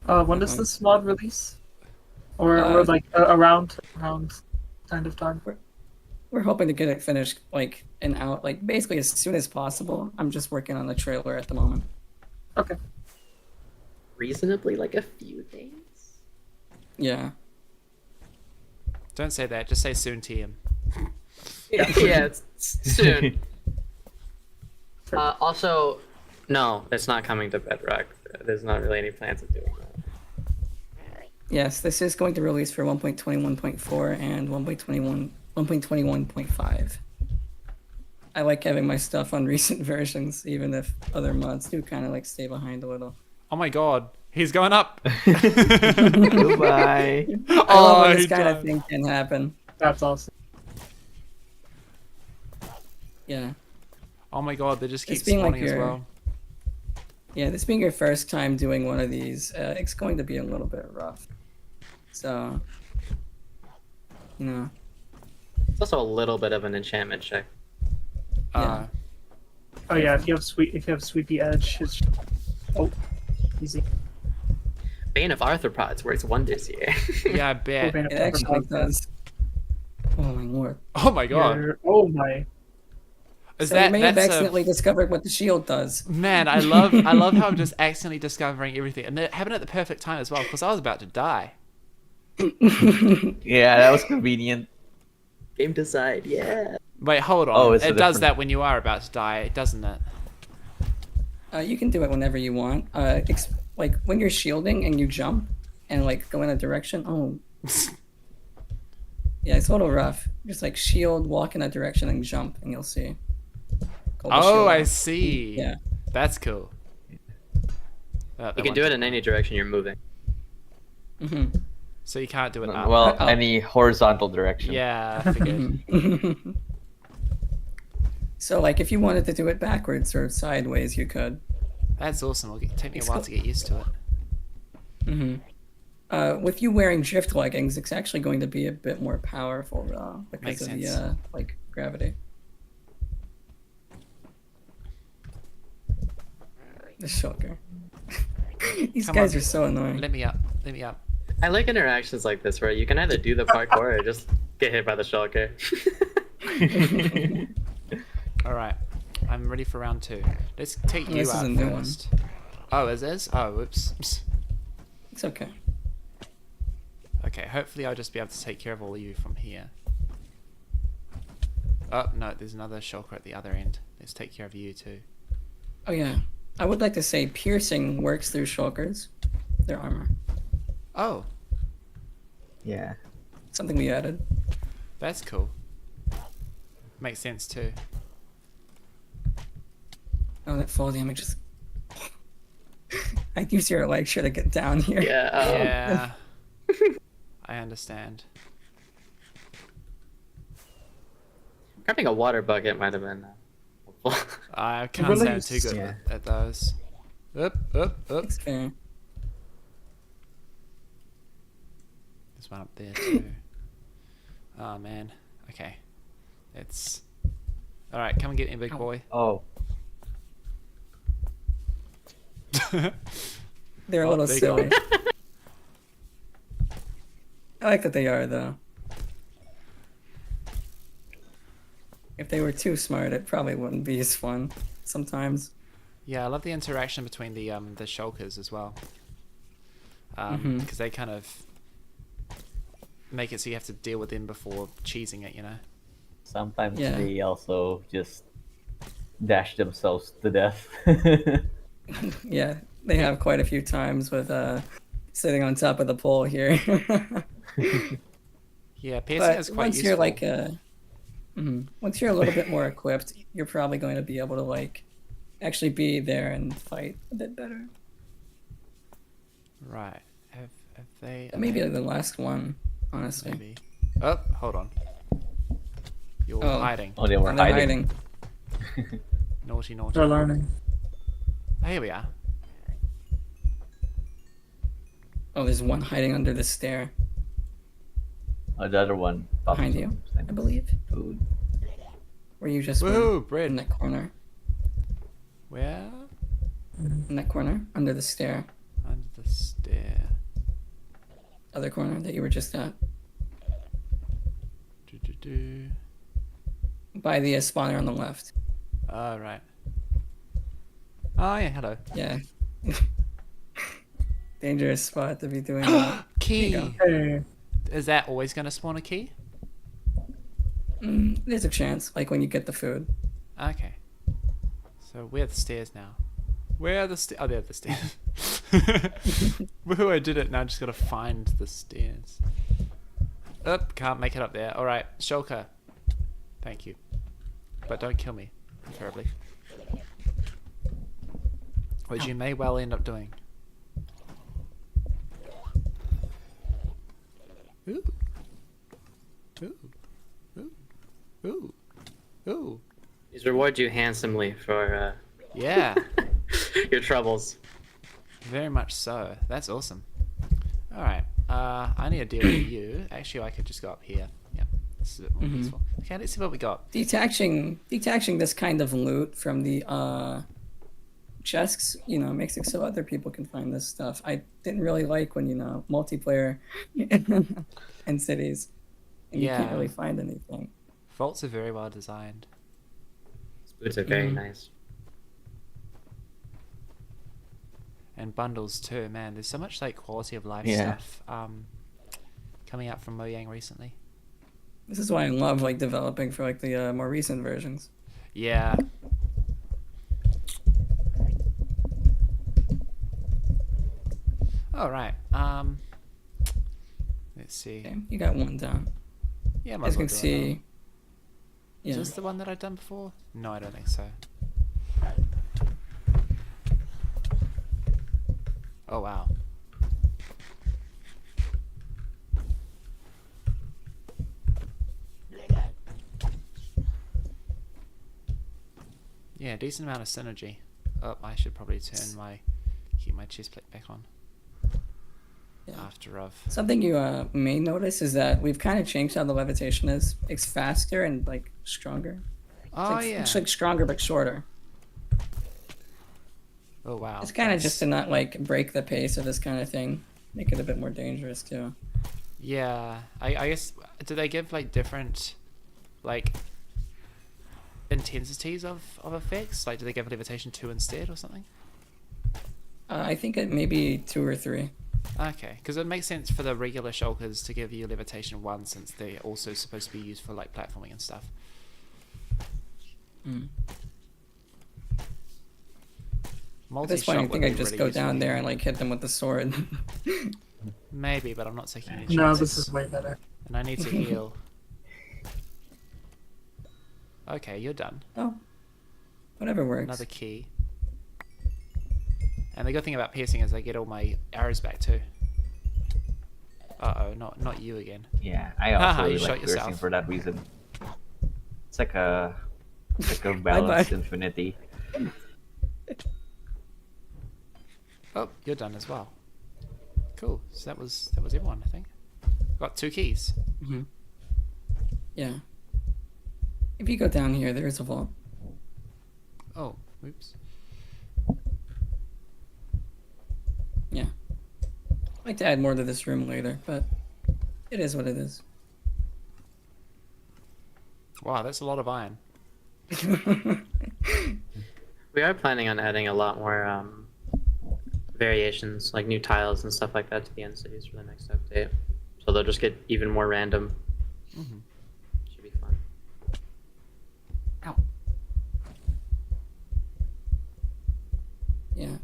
When does this mod release? Or like around kind of time? We're hoping to get it finished like and out like basically as soon as possible. I'm just working on the trailer at the moment. Okay. Reasonably, like a few days. Yeah. Don't say that. Just say soon, TM. Yeah, it's soon. Also, no, it's not coming to Bedrock. There's not really any plans of doing that. Yes, this is going to release for 1.21.4 and 1.21.5. I like having my stuff on recent versions, even if other mods do kind of like stay behind a little. Oh my god. He's going up. Goodbye. I love when he this kind of died. thing can happen. That's awesome. Yeah. Oh my god, they just keep It's being like spawning as your- well. Yeah, this being your first time doing one of these, it's going to be a little bit rough. So, you know, It's also a little bit of an enchantment check. Uh, Oh yeah, if you have Sweepy Edge, it's easy. Bane of Arthropods works wonders here. yeah, I bet. it actually does. Oh my lord. Oh my god. Oh my. Is So you may have that's accidentally discovered what the shield does. Man, I love how I'm just accidentally discovering everything. And it happened at the perfect time as well, because I was about to die. Yeah, that was convenient. Game decide, yeah. Wait, hold on. Oh, it's a it does different- that when you are about to die, doesn't it? You can do it whenever you want. Like when you're shielding and you jump and like go in a direction. Oh, yeah, it's a little rough. Just like shield, walk in a direction, and jump, and you'll see. Called the Oh, shield. I see. Yeah. That's cool. You can do it in any direction you're moving. Hmm. So you can't do it up. Well, Oh. any horizontal direction. Yeah, I figured. So like if you wanted to do it backwards or sideways, you could. That's awesome. It'll take me a It's while cool. to get used to it. With you wearing drift leggings, it's actually going to be a bit more powerful because Makes of sense. the like gravity. The shulker. These Come guys on. are so annoying. Let me up. Let me up. I like interactions like this where you can either do the parkour or just get hit by the shulker. Alright. I'm ready for round 2. Let's take you This is out a new one. first. Oh, is this? Oh, whoops. It's okay. Okay, hopefully I'll just be able to take care of all of you from here. Oh, no, there's another shulker at the other end. Let's take care of you too. Oh yeah, I would like to say piercing works through shulkers, their armor. Oh, Yeah. Something we added. that's cool. Makes sense too. Oh, that fall damage is. I'd use your lecture to get down here. Yeah. Yeah. I understand. Grabbing a water bucket might have been helpful. I can't say I'm too good Yeah. at those. Up. It's fair. There's one up there too. Oh man. Okay. It's. Alright, come and get me, big boy. Oh. They're a Oh, little there you go. silly. I like that they are though. If they were too smart, it probably wouldn't be as fun sometimes. Yeah, I love the interaction between the shulkers as well. Mhm. Because they kind of make it so you have to deal with them before cheesing it, you know? Sometimes Yeah. they also just dash themselves to death. Yeah, they have quite a few times with sitting on top of the pole here. Yeah, piercing But is quite once useful. you're like once you're a little bit more equipped, you're probably going to be able to like actually be there and fight a bit better. Right. Have they... Maybe the last one, honestly. Maybe. Oh, hold on. You're Oh. hiding. Oh, they were And they're hiding. Naughty, naughty. They're learning. Oh, here we are. Oh, there's one hiding under the stair Oh, the other one. behind you, I believe. Food. Where you just were Woohoo, in bread. that corner. Where? In that corner, under the stair. Under the stair. Other corner that you were just at. Do. By the spawner on the left. Oh, right. Oh, yeah, hello. Yeah. Dangerous spot to be doing that. Key! There you Hey, Is that always going to spawn a key? There's a chance, like when you get the food. Okay. So we're the stairs now. Where are the stairs? Oh, they're the stairs. Woohoo, I did it. Now I just gotta find the stairs. Up, can't make it up there. Alright, Shulker. Thank you. But don't kill me, preferably. Which you may well end up doing. Ooh. Ooh. Ooh. Ooh. Ooh. He's reward you handsomely for Yeah. your troubles. Very much so. That's awesome. Alright. I need to deal with you. Actually, I could just go up here. Yeah. This is a bit more peaceful. Okay, let's see what we got. Detaching this kind of loot from the chests, makes it so other people can find this stuff. I didn't really like when, multiplayer in cities. And you can't Yeah. really find anything. Vaults are very well designed. These boots are very nice. And bundles too, man. There's so much like quality of life Yeah. stuff coming out from Mojang recently. This is why I love like developing for like the more recent versions. Yeah. All right. Let's see. Okay, you got one down. Yeah, might As as you well can do it now. see, yeah. Is this the one that I've done before? No, I don't think so. Oh wow. Yeah, decent amount of synergy. Oh, I should probably keep my chest plate back on. Yeah. After I've Something you may notice is that we've kind of changed how the levitation is. It's faster and like stronger. Oh yeah. It's like stronger but shorter. Oh wow. It's kind of That's- just to not like break the pace of this kind of thing. Make it a bit more dangerous too. Yeah, I guess, do they give like different like intensities of effects? Like do they give levitation 2 instead or something? I think it may be 2 or 3. Okay, because it makes sense for the regular shulkers to give you levitation 1 since they're also supposed to be used for like platforming and stuff. At this point, I Multi-shot think would I be just really go useful. down there and like hit them with the sword. Maybe, but I'm not taking any no, chances. this is way better. And I need to heal. Okay, you're done. Oh, whatever works. Another key. And the good thing about piercing is I get all my arrows back too. Uh-oh, not you again. Yeah, I also you really shot like piercing yourself. for that reason. It's like a balanced infinity. Oh, you're done as well. Cool. So that was everyone, I think. Got 2 keys. Yeah. If you go down here, there is a vault. Oh, oops. Yeah. I'd like to add more to this room later, but it is what it is. Wow, that's a lot of iron. We are planning on adding a lot more variations, like new tiles and stuff like that, to the end cities for the next update. So they'll just get even more random. Mm-hmm. Should be fun. Ow. Yeah.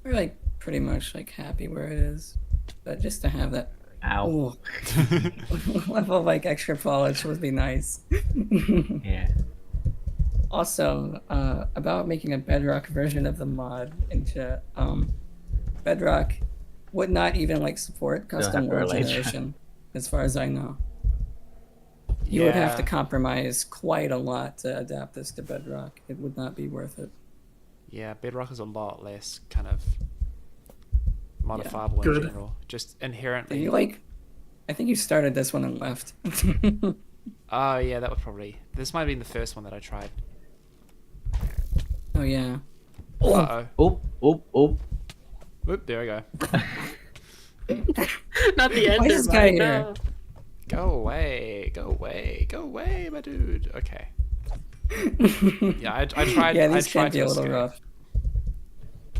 We're like pretty much like happy where it is. But just to have that Ow. level of like extra polish would be nice. Yeah. Also, about making a Bedrock version of the mod into Bedrock would not even like support custom have to world relate. generation, as far as I know. You would have to compromise quite a lot to adapt this to Bedrock. It would not be worth it. Yeah, Bedrock is a lot less kind of modifiable in Good. general. Just Did inherently. you I think you started this one and left. Oh yeah, that would probably. This might have been the first one that I tried. Oh yeah. Uh oh. Oop, oop, oop. Whoop, there we go. Not the Why ender is this guy mine, here? no. Go away, go away, go away, my dude. Okay. Yeah, I tried. Yeah, I these tried can be to a little escape. rough.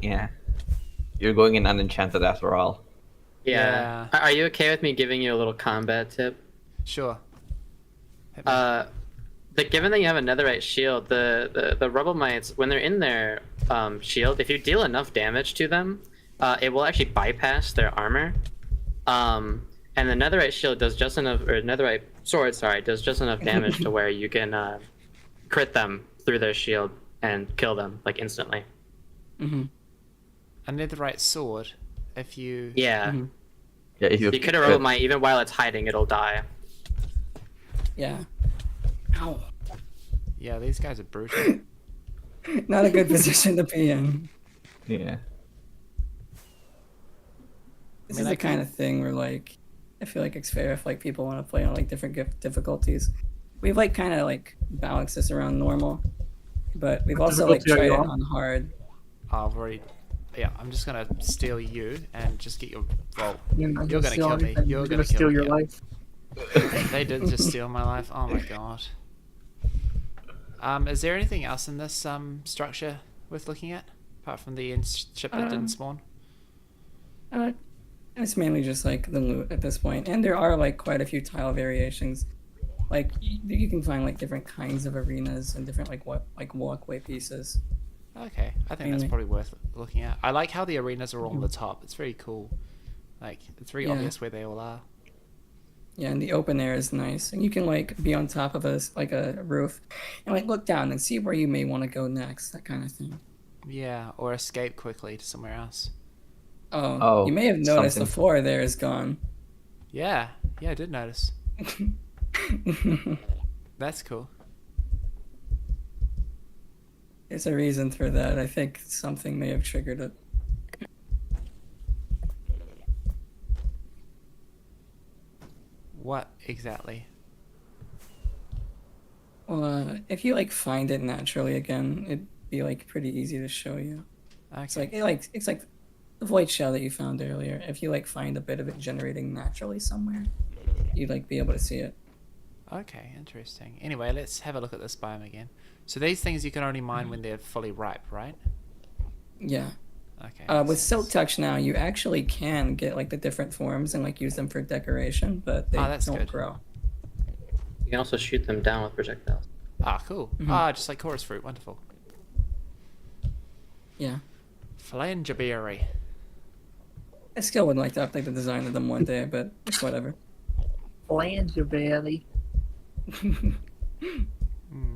Yeah. You're going in unenchanted after all. Yeah. Are you okay with me giving you a little combat tip? Sure. Hit me. Given that you have a netherite shield, the rubble mites, when they're in their shield, if you deal enough damage to them, it will actually bypass their armor. And the netherite shield does just enough, or netherite sword, sorry, does just enough damage to where you can crit them through their shield and kill them like instantly. Hmm. A netherite sword. If you. Yeah. Hmm. Yeah, if You could a rubble mite, even while it's hiding, it'll die. Yeah. Ow. Yeah, these guys are brutal. Not a good position to be in. Yeah. This I mean, is I the kind of thing where I feel like it's fair if people want to play on different difficulties. We've kind of balanced this around normal, but we've What also difficulty are tried you it on? on hard. I've already. Yeah, I'm just gonna steal you and just get your. Well, You're not You're gonna steal kill me. anything. You're You're gonna gonna kill steal me, your yeah. life. they did just steal my life. Oh my god. Is there anything else in this structure worth looking at apart from the ship that didn't spawn? It's mainly just the loot at this point, and there are quite a few tile variations. You can find different kinds of arenas and different walkway pieces. Okay, I think that's Mainly. probably worth looking at. I like how the arenas are all on the top. It's very cool. It's very Yeah. obvious where they all are. Yeah, and the open air is nice, and you can be on top of a roof, and look down and see where you may want to go next, that kind of thing. Yeah, or escape quickly to somewhere else. Oh, you may have noticed the something. floor there is gone. Yeah, I did notice. That's cool. There's a reason for that. I think something may have triggered it. What exactly? Well, if you find it naturally again, it'd be pretty easy to show you. It's Okay. it's like the void shell that you found earlier. If you find a bit of it generating naturally somewhere, you'd be able to see it. Okay, interesting. Anyway, let's have a look at this biome again. So these things you can only mine when they're fully ripe, right? Yeah. Okay. With makes Silk sense. Touch now, you actually can get the different forms and use them for decoration, but they that's don't good. grow. You can also shoot them down with projectiles. Ah, cool. Mhm. Just like chorus fruit. Wonderful. Yeah. Flangeberry. I still would like to update the design of them one day, but it's whatever. Land your belly.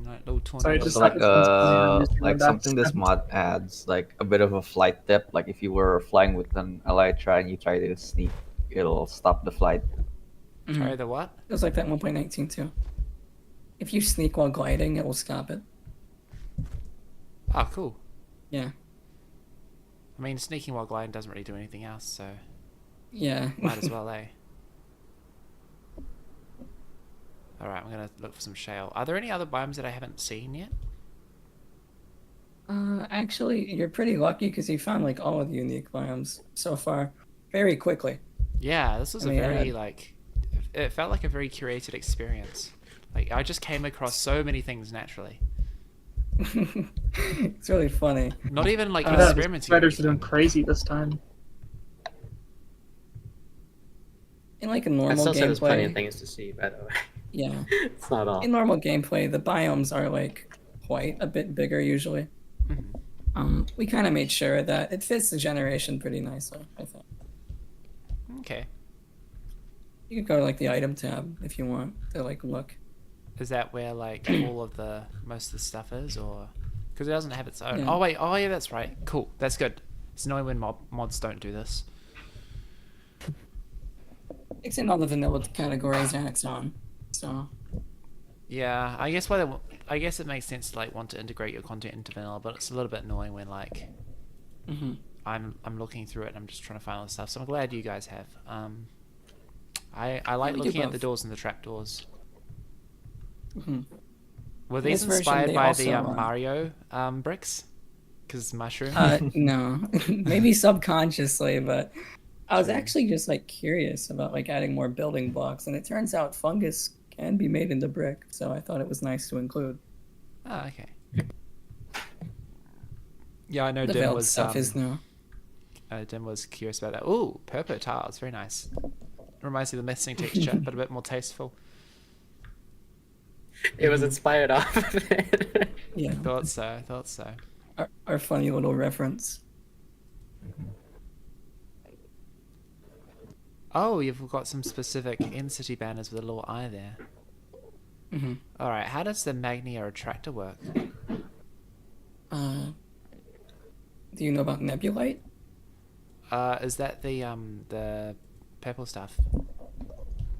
Like little Sorry, tornadoes. just So like something this mod adds, a bit of a flight tip. Like if you were flying with an elytra and you try to sneak, it'll stop the flight. Sorry, the what? It was like that in 1.19 too. If you sneak while gliding, it will stop it. Ah, cool. Yeah. I mean, sneaking while gliding doesn't really do anything else, so Yeah. might as well, eh? Alright, I'm gonna look for some shale. Are there any other biomes that I haven't seen yet? Actually, you're pretty lucky because you found all of the unique biomes so far very quickly. Yeah, this was I a mean, very, it felt like a very curated experience. I just came across so many things naturally. It's really funny. Not even, The experimenting. with spiders are doing anything. crazy this time. In a I normal still say there's plenty of gameplay, things to see, by the way. yeah. It's not all. In normal gameplay, the biomes are quite a bit bigger usually. Mhm. We kind of made sure that it fits the generation pretty nicely, I think. Okay. You could go to the item tab if you want to look. Is that where, all of most of the stuff is, or... Because it doesn't have its own... Yeah. Oh, wait. Oh, yeah, that's right. Cool. That's good. It's annoying when mods don't do this. It's in all the vanilla categories and it's on. So Yeah, I guess I guess it makes sense to want to integrate your content into vanilla, but it's a little bit annoying when mhm. I'm looking through it and I'm just trying to find all the stuff. So I'm glad you guys have. I like we do looking at the both. doors and the trapdoors. Mhm. Were In these this version, inspired they by also, the Mario bricks? Because mushroom. No, maybe subconsciously, but I was True. actually just like curious about like adding more building blocks, and it turns out fungus can be made into brick, so I thought it was nice to include. Oh, okay. Yeah, I know The Dim veiled was stuff is new. Dim was curious about that. Ooh, purple tiles, very nice. Reminds me of the missing texture, but a bit more tasteful. It was inspired off of it. Yeah, Thought so. Thought so. our funny little reference. Oh, you've got some specific in-city banners with a little eye there. Hmm. All right, how does the Magnia attractor work? Do you know about Nebulite? Is that the purple stuff?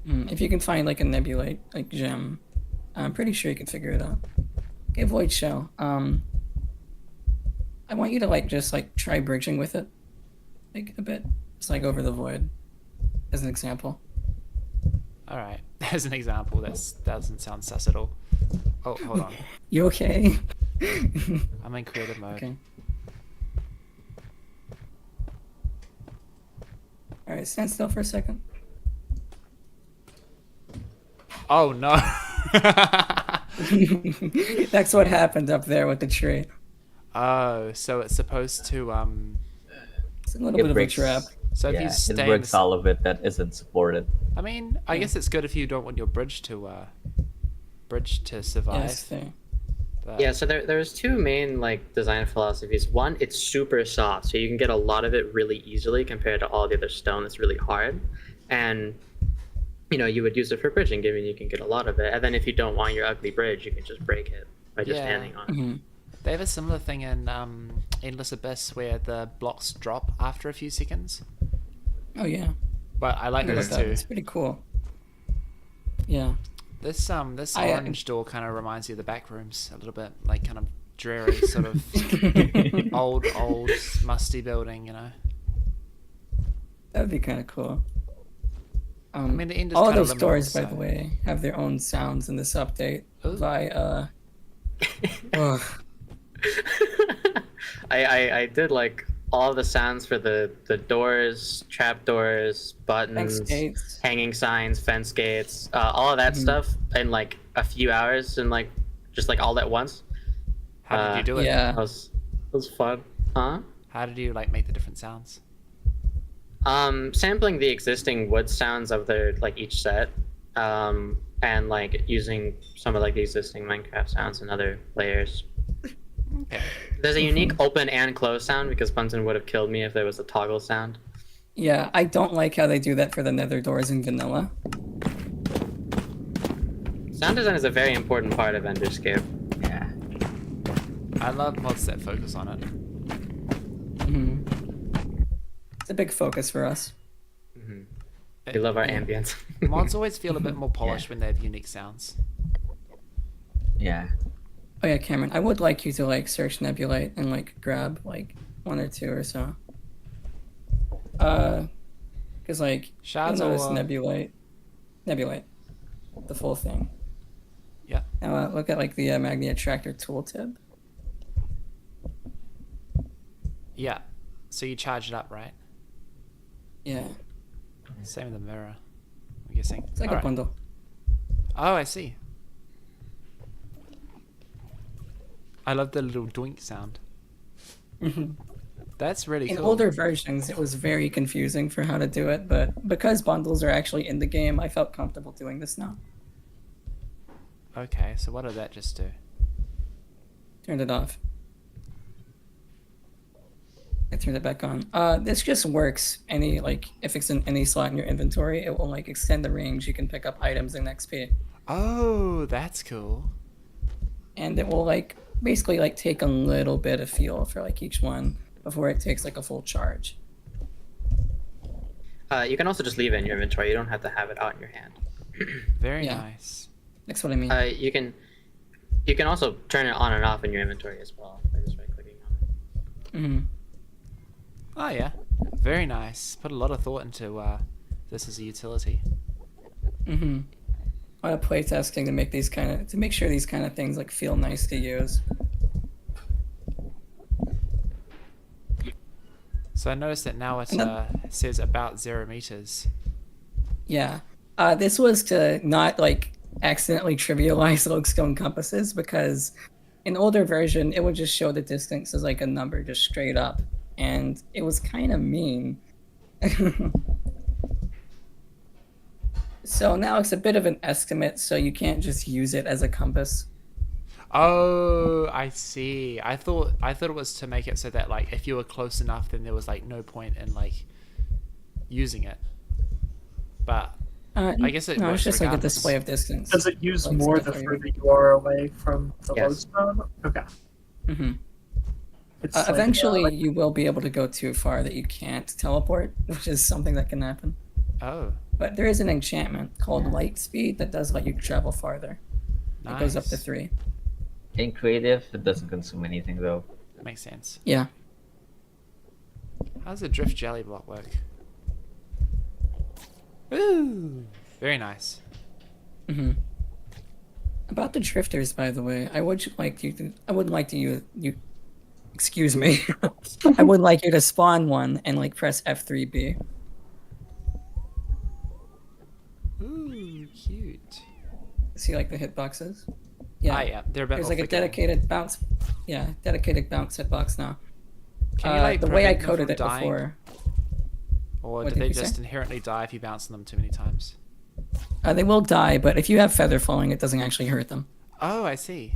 If you can find like a Nebulite like gem, I'm pretty sure you can figure it out. Okay, Void Shell. I want you to like just like try bridging with it, like a bit, just like over the void, as an example. All right, as an example, that doesn't sound sus at all. Oh, hold on. You okay? I'm in creative mode. Okay. All right, stand still for a second. Oh no. That's what happened up there with the tree. Oh, so it's supposed to It's a little It bit breaks, of a trap. So if yeah, you it stay, breaks all of it that isn't supported. I mean, I guess it's good if you don't want your bridge to survive. Yes, thing. But Yeah, so there's two main like design philosophies. One, it's super soft, so you can get a lot of it really easily compared to all the other stone that's really hard. And you would use it for bridging, given you can get a lot of it. And then if you don't want your ugly bridge, you can just break it by just Yeah. standing on it. Hmm. They have a similar thing in Endless Abyss where the blocks drop after a few seconds. Oh yeah, But I like I this love that. too. It's pretty cool. Yeah. This I, orange door kind of reminds you of the back rooms a little bit, like kind of dreary, sort of old musty building, That would be kind of cool. I mean, the end is All of kind of those liminal, doors, by so- the way, have their own sounds in this update Ooh. by ugh. I did like all the sounds for the doors, trap doors, buttons, Thanks, Gates. hanging signs, fence gates, all of that stuff in like a few hours and like just like all at once. How did you do it? Yeah. That was fun. Huh? How did you like make the different sounds? Sampling the existing wood sounds of their like each set, and like using some of like the existing Minecraft sounds in other layers. Okay. There's a unique open and close sound because Bunsen would have killed me if there was a toggle sound. Yeah, I don't like how they do that for the nether doors in vanilla. Sound design is a very important part of Enderscape. Yeah. I love mods that focus on it. Hmm. It's a big focus for us. We love our Yeah. ambience. Mods always feel a bit more polished when they have unique sounds. Yeah. Oh yeah, Cameron, I would like you to like search Nebulite and like grab like one or two or so. Because like you'll Shards notice or Nebulite, the full thing. yeah. Now look at like the Magnia Tractor tooltip. Yeah. So you charge it up, right? Yeah, Same with the mirror, I'm guessing. it's like a Alright. bundle. Oh, I see. I love the little doink sound. That's really In cool. older versions, it was very confusing for how to do it, but because bundles are actually in the game, I felt comfortable doing this now. Okay, so what did that just do? Turned it off. I turned it back on. This just works if it's in any slot in your inventory, it will like extend the range you can pick up items in XP. Oh, that's cool. And it will like basically like take a little bit of fuel for like each one before it takes like a full charge. You can also just leave it in your inventory. You don't have to have it out in your hand. Very Yeah. nice. That's what I mean. You can also turn it on and off in your inventory as well by just right clicking on it. Hmm. Oh yeah, very nice. Put a lot of thought into this as a utility. Mm-hmm. A lot of playtesting to make sure these kind of things like feel nice to use. So I noticed that now it And then- says about 0 meters. Yeah. This was to not like accidentally trivialize lodestone compasses, because in older version it would just show the distance as like a number just straight up, and it was kind of mean. So now it's a bit of an estimate, so you can't just use it as a compass. Oh, I see. I thought it was to make it so that like if you were close enough, then there was like no point in like using it. But I guess it no, works it's just like a regardless. display of distance. Does it use Like more stuff the where further you are away from the Yes. lodestone? Okay. Mm-hmm. It's like, Eventually, you will be able to go too far that you can't teleport, which is something that can happen. Oh, But there is an enchantment called Light Speed that does let you travel farther. nice. It goes up to 3. In creative, it doesn't consume anything though. Makes sense. Yeah. How does the drift jelly block work? Ooh, very nice. Mm-hmm. About the drifters, by the way, I would like you. Excuse me. I would like you to spawn one and like press F3B. Ooh, cute. See like the hitboxes? Ah, Yeah. yeah, they're a bit There's more like a forgiving. dedicated bounce. Yeah, dedicated bounce hitbox now. Can you like The way I prevent them coded from it dying? before. Or What do did they you say? just inherently die if you bounce on them too many times? They will die, but if you have feather falling, it doesn't actually hurt them. Oh, I see.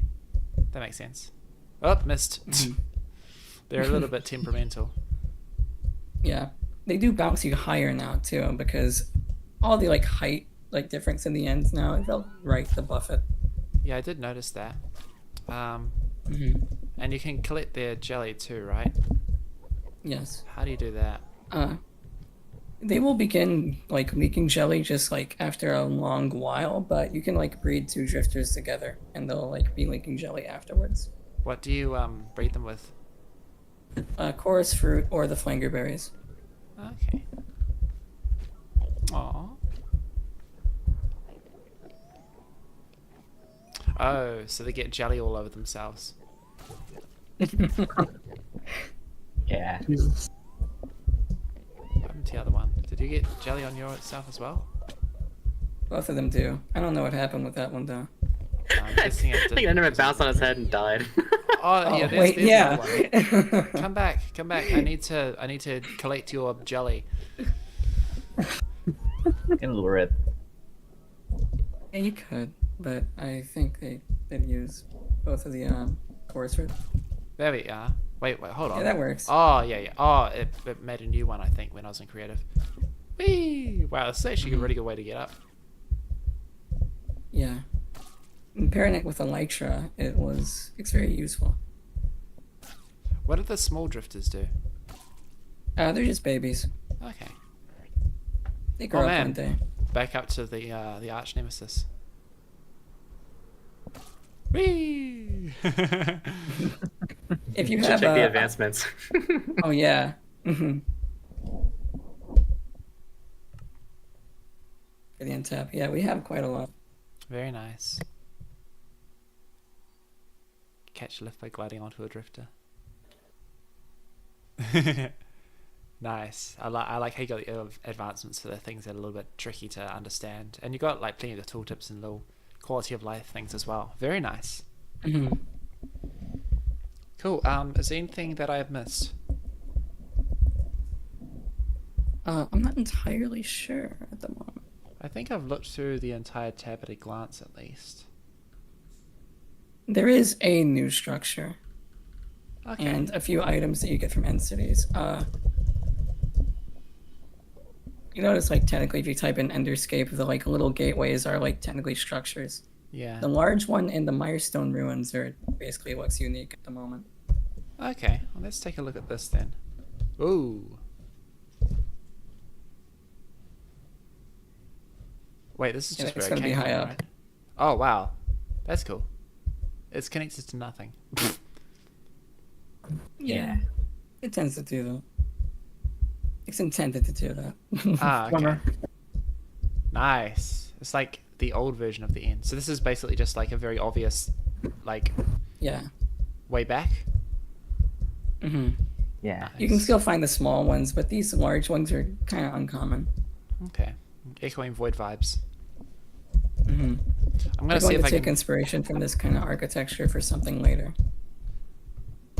That makes sense. Oh, missed. Mm-hmm. They're a little bit temperamental. Yeah, they do bounce you higher now too, because all the like height like difference in the ends now, it felt right to buff it. Yeah, I did notice that. Mm-hmm. And you can collect their jelly too, right? Yes. How do you do that? They will begin like leaking jelly just like after a long while, but you can like breed 2 drifters together and they'll like be leaking jelly afterwards. What do you breed them with? Chorus fruit or the flanger berries. Okay. Aww. Oh, so they get jelly all over themselves. Yeah. Jesus. What happened to the other one? Did you get jelly on yourself as well? Both of them do. I don't know what happened with that one though. I'm guessing it I think didn't. Enderman bounced on his head and died. Oh, yeah, Oh, there's, wait, there's yeah. another one. Come back. I need to collect your jelly. You can lure it. Yeah, you could, but I think they did use both of the chorus fruit. There we are. Wait, hold on. Yeah, that works. Oh, yeah. Oh, it made a new one, I think, when I was in creative. Whee! Wow, this is actually a really good way to get up. Yeah. And pairing it with Elytra, it's very useful. What do the small drifters do? They're just babies. Okay. They grow Oh, up man. one day. Back up to the arch nemesis. Whee! If you Should have check the advancements. oh yeah. Mm-hmm. For the untap, yeah, we have quite a lot. Very nice. Catch a lift by gliding onto a drifter. Nice. I like how you got the advancements for the things that are a little bit tricky to understand, and you got like plenty of the tooltips and little quality of life things as well. Very nice. Mm-hmm. Cool. Is there anything that I have missed? I'm not entirely sure at the moment. I think I've looked through the entire tab at a glance at least. There is a new structure Okay. and a few items that you get from end cities. You notice, like, technically, if you type in Enderscape, the like little gateways are like technically structures. Yeah. The large one in the Mirestone ruins are basically what's unique at the moment. Okay. Well, let's take a look at this then. Ooh. Wait, this is Yeah, just it's where I gonna be came high from, up. right? Oh wow, that's cool. It's connected to nothing. Yeah. It tends to do that. It's intended to do that. Ah, okay. Bummer. Nice. It's like the old version of the end. So this is basically just like a very obvious, like, Yeah. way back. Hmm. Yeah. You can Nice. still find the small ones, but these large ones are kind of uncommon. Okay. Echoing void vibes. Hmm. I'm I'm gonna see going if to I take can. inspiration from this kind of architecture for something later.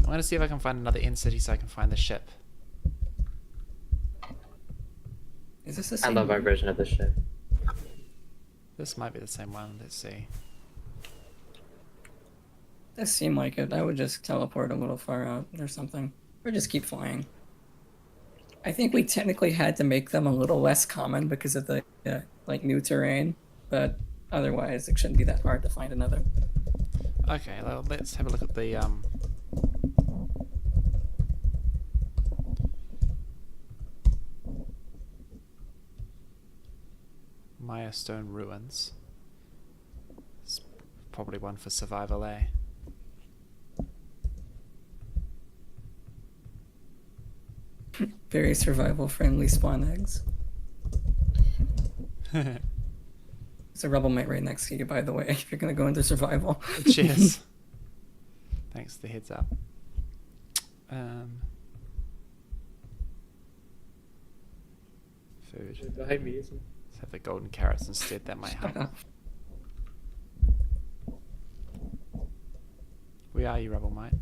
I'm gonna see if I can find another end city so I can find the ship. Is this the I same love our one? version of the ship. This might be the same one. Let's see. Does seem like it. I would just teleport a little far out or something, or just keep flying. I think we technically had to make them a little less common because of the like new terrain, but otherwise it shouldn't be that hard to find another. Okay, well, let's have a look at the Maya Stone ruins. It's probably one for survival, eh? Very survival friendly spawn eggs. There's a rebel mate right next to you, by the way, if you're gonna go into survival. Cheers. Thanks for the heads up. Food. Behind me, isn't Let's have the golden carrots instead. That might help. Where are you, rebel mate?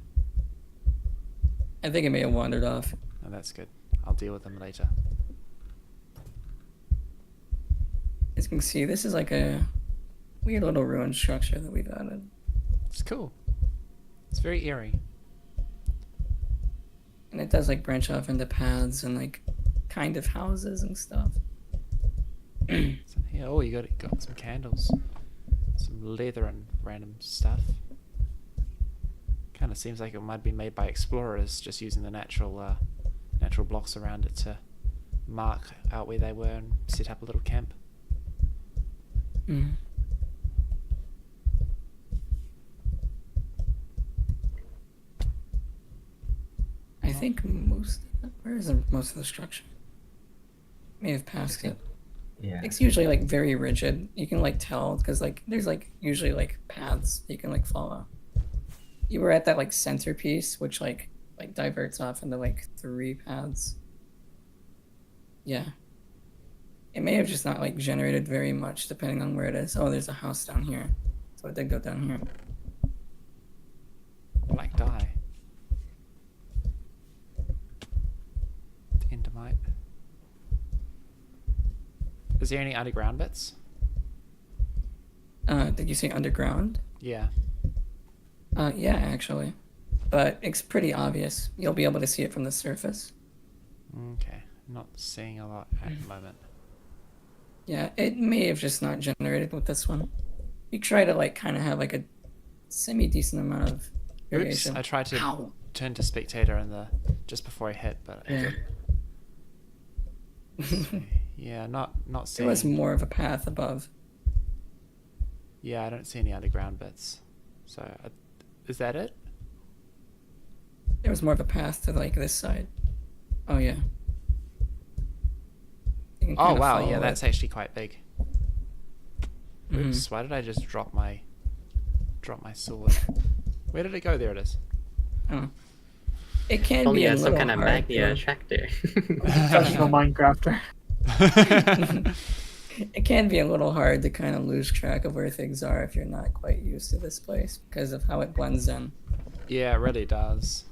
I think it may have wandered off. Oh, that's good. I'll deal with them later. As you can see, this is like a weird little ruined structure that we've added. It's cool. It's very eerie. And it does like branch off into paths and like kind of houses and stuff. What's in here? Oh, you got some candles, some leather and random stuff. Kind of seems like it might be made by explorers, just using the natural blocks around it to mark out where they were and set up a little camp. Mm. I think where is most of the structure? May have passed it. Yeah. It's usually like very rigid. You can like tell because like there's like usually like paths you can like follow. You were at that like centerpiece, which like diverts off into like 3 paths. Yeah. It may have just not like generated very much depending on where it is. Oh, there's a house down here. So it did go down here. Black dye. Endermite. Is there any underground bits? Did you say underground? Yeah. Yeah, actually. But it's pretty obvious. You'll be able to see it from the surface. Okay. Not seeing a lot at the moment. Yeah, it may have just not generated with this one. You try to like kind of have like a semi-decent amount of Oops! variation. I tried to Ow. turn to spectator in the just before I hit, but Yeah. yeah, not There seeing. was more of a path above. Yeah, I don't see any underground bits. So, is that it? There was more of a path to like this side. Oh yeah. You can Oh kinda wow, follow yeah, it. that's actually quite big. Mhm. Oops! Why did I just drop my sword? Where did it go? There it is. Oh. It can Only be a has some little kind of hard. magnia though. attractor. Professional Minecrafter. It can be a little hard to kind of lose track of where things are if you're not quite used to this place because of how it blends in. Yeah, it really does.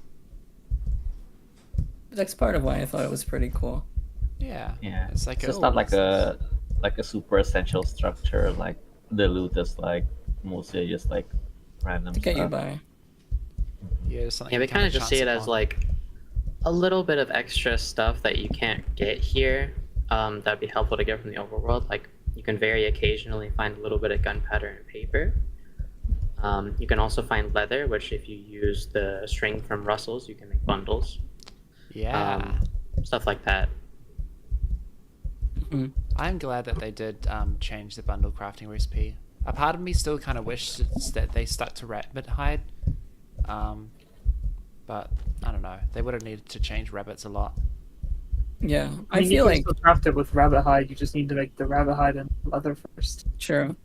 But that's part of why I thought it was pretty cool. Yeah. Yeah. It's like It's just oh, not like what's this? a super essential structure. Like the loot is like mostly just like random To get you stuff. by. Yeah, just something Yeah, you we kind of kinda just see it chance as upon. like a little bit of extra stuff that you can't get here. That'd be helpful to get from the overworld. Like you can very occasionally find a little bit of gunpowder and paper. You can also find leather, which if you use the string from Russell's, you can make bundles. Yeah. Stuff like that. Mhm. I'm glad that they did change the bundle crafting recipe. A part of me still kind of wishes that they stuck to rabbit hide. But I don't know. They would have needed to change rabbits a lot. Yeah, I I mean, you feel can like still craft it with rabbit hide. You just need to make the rabbit hide and leather first. true.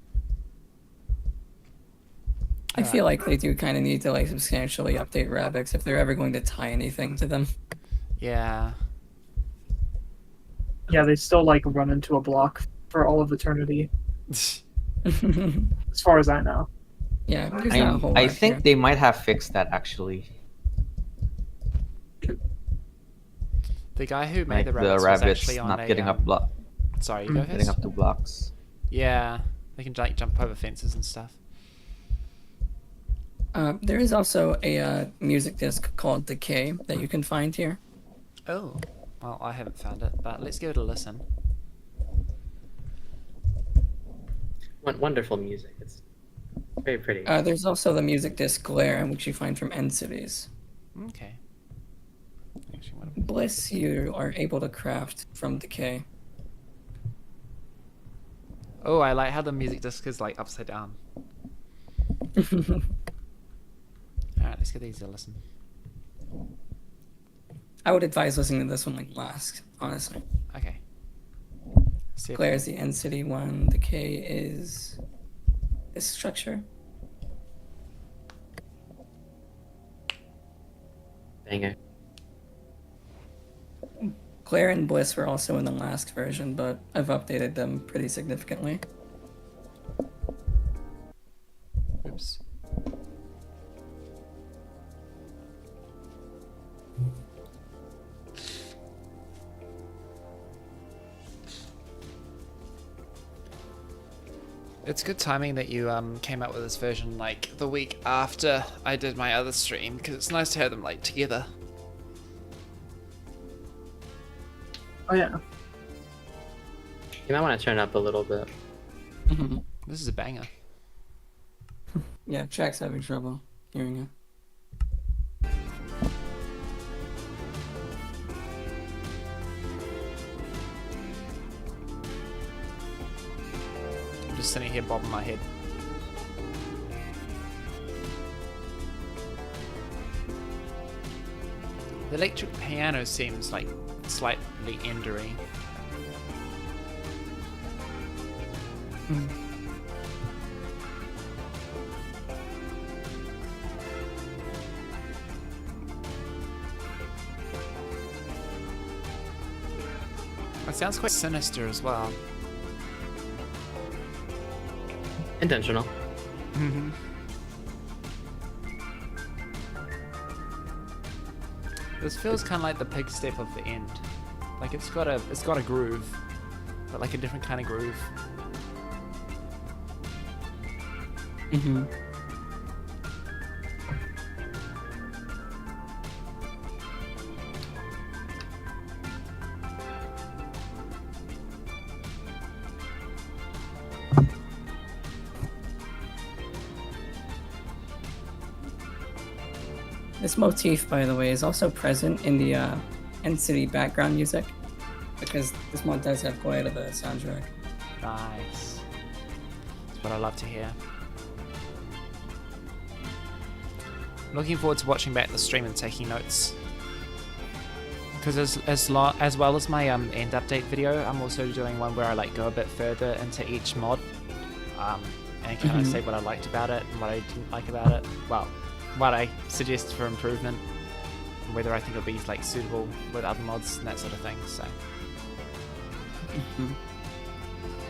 I feel like they do kind of need to like substantially update rabbits if they're ever going to tie anything to them. Yeah. Yeah, they still like run into a block for all of eternity, as far as I know. Yeah, there's not a whole I lot think here. they might have fixed that actually. The guy who made Like the the rabbits was rabbits actually on not a getting up block, sorry, you go getting first. up to blocks. Yeah, they can like jump over fences and stuff. There is also a music disc called Decay that you can find here. Oh, well, I haven't found it, but let's give it a listen. Wonderful music. It's very pretty. There's also the music disc Glare, which you find from End Cities. Okay. Actually, what Bliss, you are able to craft from Decay. oh, I like how the music disc is like upside down. Alright, let's give these a listen. I would advise listening to this one like last, honestly. Okay. See if Glare is the End City one. Decay is this structure. Banger. Glare and Bliss were also in the last version, but I've updated them pretty significantly. oops. It's good timing that you came out with this version like the week after I did my other stream, because it's nice to have them like together. Oh yeah. You might want to turn it up a little bit. This is a banger. Yeah, Jack's having trouble hearing it. I'm just sitting here bobbing my head. The electric piano seems like slightly endery. It sounds quite sinister as well. Intentional. Mm-hmm. This feels kind of like the pig step of the end. Like it's got a groove, but like a different kind of groove. Mm-hmm. This motif, by the way, is also present in the End City background music, because this mod does have quite a bit of the soundtrack. Nice. That's what I love to hear. Looking forward to watching back the stream and taking notes. Because as well as my end update video, I'm also doing one where I like go a bit further into each mod, and kind of say what I liked about it and what I didn't like about it. Well, what I suggest for improvement, and whether I think it'll be like suitable with other mods and that sort of thing. So.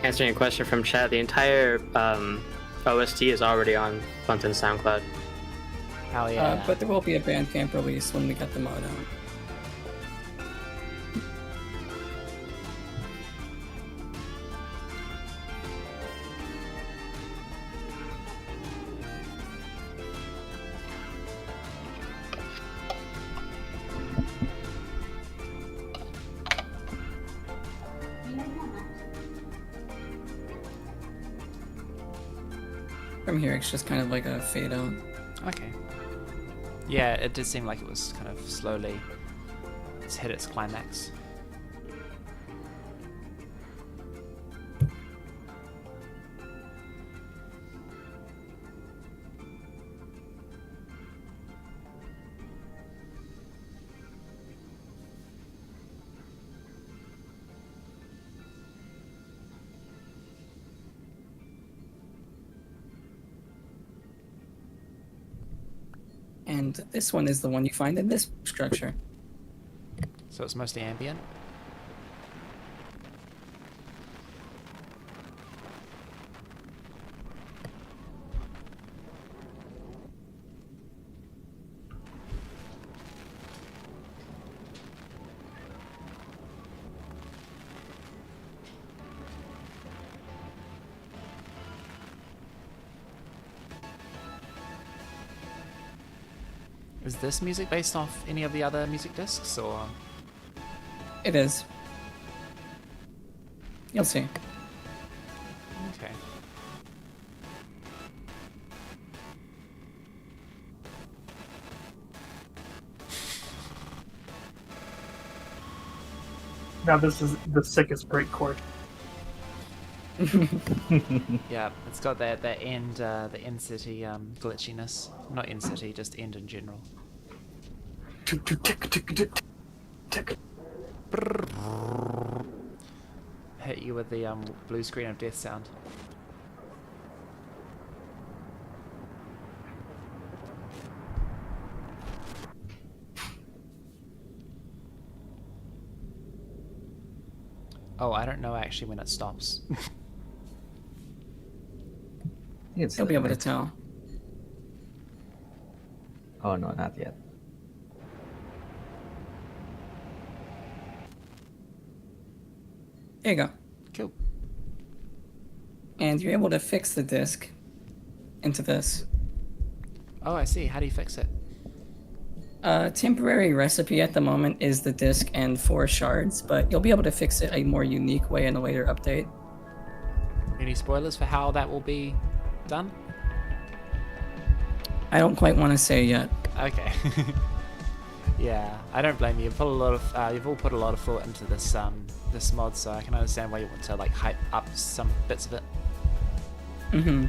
Answering a question from chat, the entire OST is already on Bunton's SoundCloud. Hell yeah. But there will be a Bandcamp release when we get the mod out. From here, it's just kind of like a fade out. Okay. Yeah, it did seem like it was kind of slowly. It's hit its climax. And this one is the one you find in this structure. So it's mostly ambient. Is this music based off any of the other music discs, or? It is. You'll see. Okay. Now this is the sickest break chord. Yeah, it's got that end the end city glitchiness. Not end city, just end in general. Tick, tick, tick, tick, tick, tick. Hit you with the blue screen of death sound. Oh, I don't know actually when it stops. You'll be able to tell. Oh no, not yet. There you go. Cool. And you're able to fix the disc into this. Oh, I see. How do you fix it? Temporary recipe at the moment is the disc and 4 shards, but you'll be able to fix it a more unique way in a later update. Any spoilers for how that will be done? I don't quite want to say yet. Okay. Yeah, I don't blame you. You've all put a lot of thought into this this mod, so I can understand why you want to like hype up some bits of it. Mm-hmm.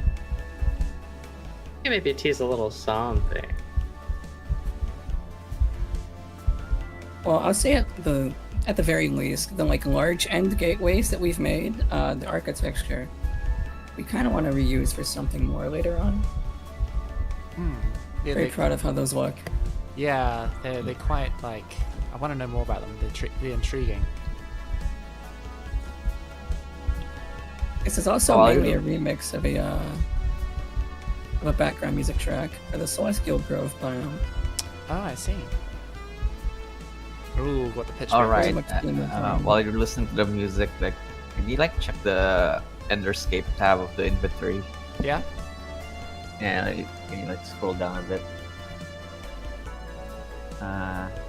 You maybe tease a little song thing. Well, I'll say at the very least, the like large end gateways that we've made, the architecture, we kind of want to reuse for something more later on. Yeah, Very proud of how those look. yeah, they're quite like. I want to know more about them. They're intriguing. This is also Oh, mainly a remix of a background music track for the Celestial Grove biome. Oh, I see. Ooh, got the pitch. All back. right. much cleaner. While you're listening to the music, like, can you like check the Enderscape tab of the inventory? Yeah. And can you like scroll down a bit?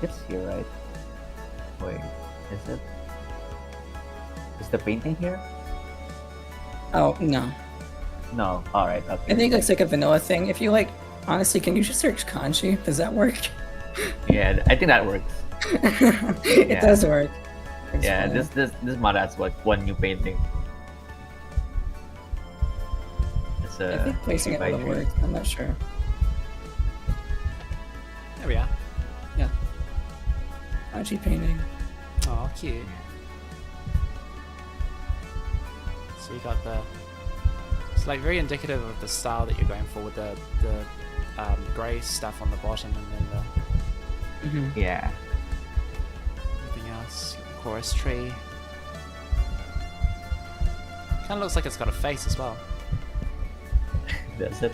It's here, right? Wait, is it? Is the painting here? Oh, no. No. All right. Okay. I think it's like a vanilla thing. If you like, honestly, can you just search kanji? Does that work? Yeah, I think that works. It Yeah. does work. It's Yeah, fine. this mod adds what, one new painting. It's I think placing it would have advisory. worked. I'm not sure. There we are. Kanji painting. Oh, cute. So you got the. It's like very indicative of the style that you're going for with the grey stuff on the bottom and then Mm-hmm. Yeah. everything else. Chorus tree. Kind of looks like it's got a face as well. That's it.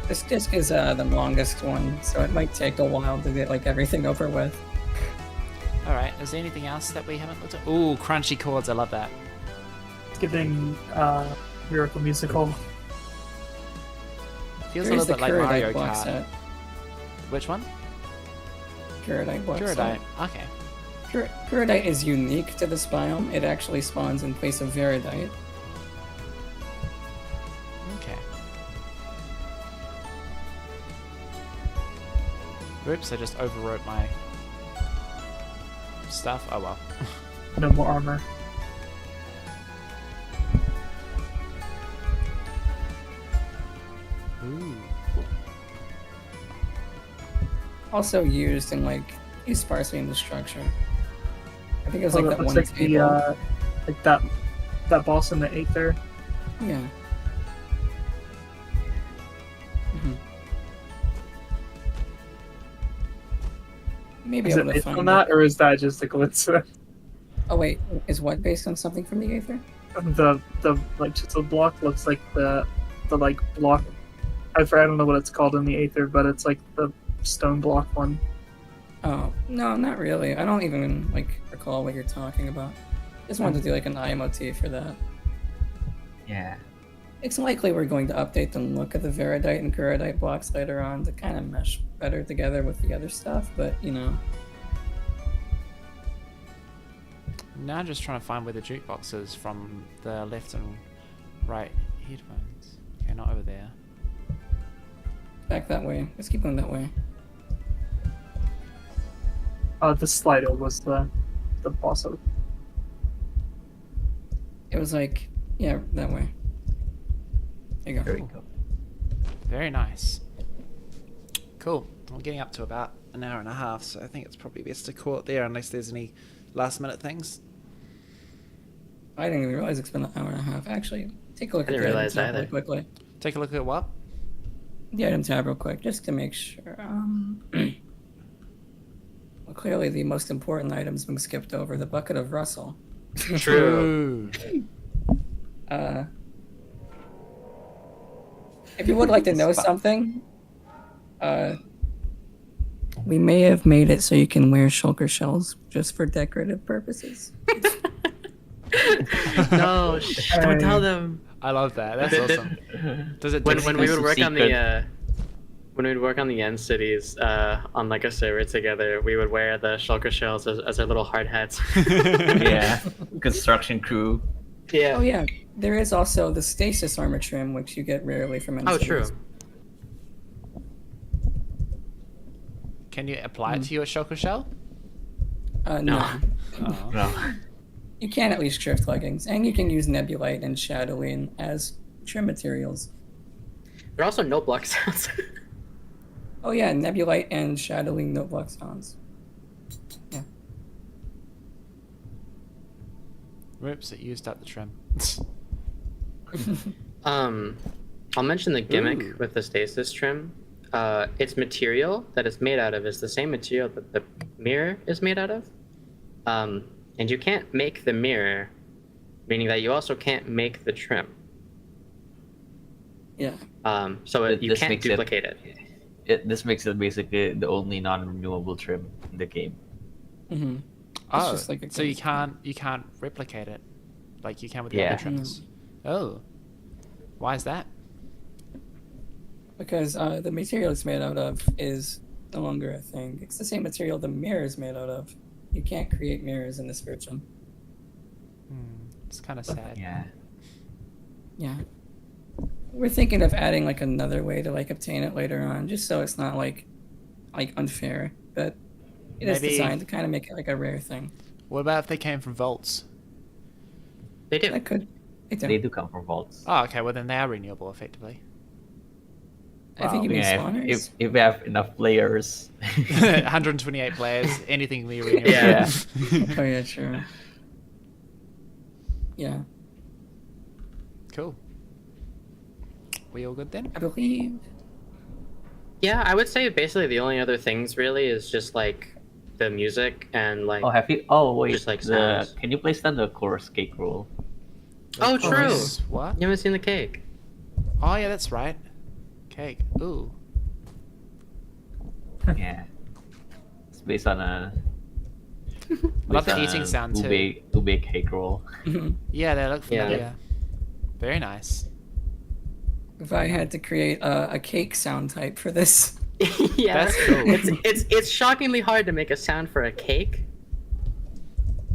This disc is the longest one, so it might take a while to get like everything over with. All right. Is there anything else that we haven't looked at? Ooh, crunchy chords. I love that. It's giving Miracle Musical. Feels a Here's little the bit like Mario Kurodite block Kart. set. Which one? Kurodite block set. Kurodite. Okay. Kurodite is unique to this biome. It actually spawns in place of Veridite. Okay. Oops, I just overwrote my stuff. Oh well. No more armor. Ooh. Also used in like He's sparsely in the structure. I think it was Oh, like that that looks one like table. like that boss in the Aether. Yeah. Mhm. Maybe Is able it to based on find that, it. or is that just a glitch? Oh wait, is what based on something from the Aether? the like chisel block looks like the like block. I don't know what it's called in the Aether, but it's like the stone block one. Oh no, not really. I don't even like recall what you're talking about. Just wanted to do like an eye motif for that. Yeah. It's likely we're going to update the look of the Veridite and Kuradite blocks later on to kind of mesh better together with the other stuff, but you know. Now I'm just trying to find where the jukebox is from the left and right headphones. Okay, not over there. Back that way. Let's keep going that way. The Slido was the boss of. It was like, yeah, that way. There you There we go. go. Very nice. Cool. I'm getting up to about an hour and a half, so I think it's probably best to call it there unless there's any last minute things. I didn't even realize it's been an hour and a half. Actually, take a look I at didn't the item realize tab either. really quickly. Take a look at what? The item tab real quick, just to make sure. Well, clearly the most important item's been skipped over, the bucket of Russell. True. If you would like to know something, we may have made it so you can wear shulker shells just for decorative purposes. No, don't tell them. I love that. That's awesome. Does it? When does- we would Some work on secret- the when we'd work on the end cities on like a server together, we would wear the shulker shells as our little hard hats. Yeah. Construction crew. Yeah. Oh yeah, there is also the stasis armor trim, which you get rarely from any Oh, true. cities. Can you apply it to your shulker shell? No. Oh. No. You can at least shift leggings, and you can use nebulite and shadowing as trim materials. There are also no block sounds. Oh yeah, nebulite and shadowing note block sounds. Yeah. Whoops! It used up the trim. I'll mention the gimmick Ooh. with the stasis trim. Its material that it's made out of is the same material that the mirror is made out of. And you can't make the mirror, meaning that you also can't make the trim. Yeah. So you This can't makes it- duplicate it. This makes it basically the only non-renewable trim in the game. Mm-hmm. Oh, just like a so you case. can't replicate it like you can with the Yeah. other trims. Oh, why is that? Because the material it's made out of is no longer a thing. It's the same material the mirror is made out of. You can't create mirrors in this version. It's kind of sad. Yeah. Yeah. We're thinking of adding like another way to like obtain it later on, just so it's not like unfair. But it is Maybe- designed to kind of make it like a rare thing. What about if they came from vaults? They do. That could. They do come from vaults. Oh, okay. Well, then they are renewable effectively. I think you mean Yeah, spawners. if we have enough players. 128 players, anything can be renewable. Yeah. Oh yeah, true. Yeah, Cool. We all good then? I believe. Yeah, I would say basically the only other things really is just like the music and like. Oh, have you? Oh, wait. Just like sounds. Can you place down the chorus cake roll? Oh, true. Yes. What? You haven't seen the cake. Oh, yeah, that's right. Cake. Ooh. Yeah. It's based on a. I love the based on eating a sound too. ube cake roll. Yeah, they look Yeah. familiar. Very nice. If I had to create a cake sound type for this, Yeah, That's cool. it's shockingly hard to make a sound for a cake.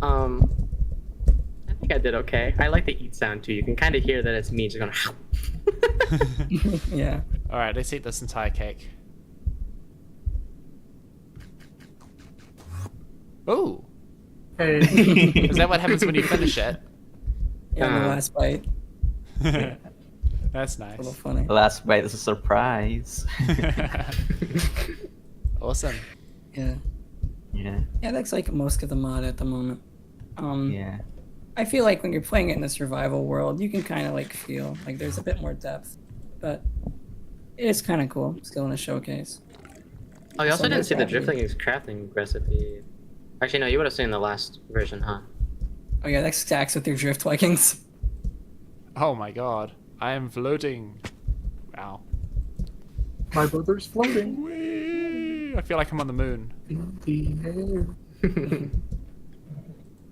I think I did okay. I like the eat sound too. You can kind of hear that it's me just going. yeah. All right, let's eat this entire cake. Ooh. Hey, Is that what happens when you finish it? Yeah, the last bite. That's A little nice. funny. The last bite is a surprise. Awesome. Yeah. Yeah. Yeah. Yeah, that's like most of the mod at the moment. Yeah. I feel like when you're playing it in the survival world, you can kind of like feel like there's a bit more depth, but it is kind of cool. Still in a showcase. Oh, you also So didn't that's see the happening. drifting crafting recipe. Actually, no, you would have seen the last version, huh? Oh yeah, that stacks with your drift Vikings. Oh my god. I am floating. Wow. My brother's floating Whee! I feel like I'm on the moon. in the air.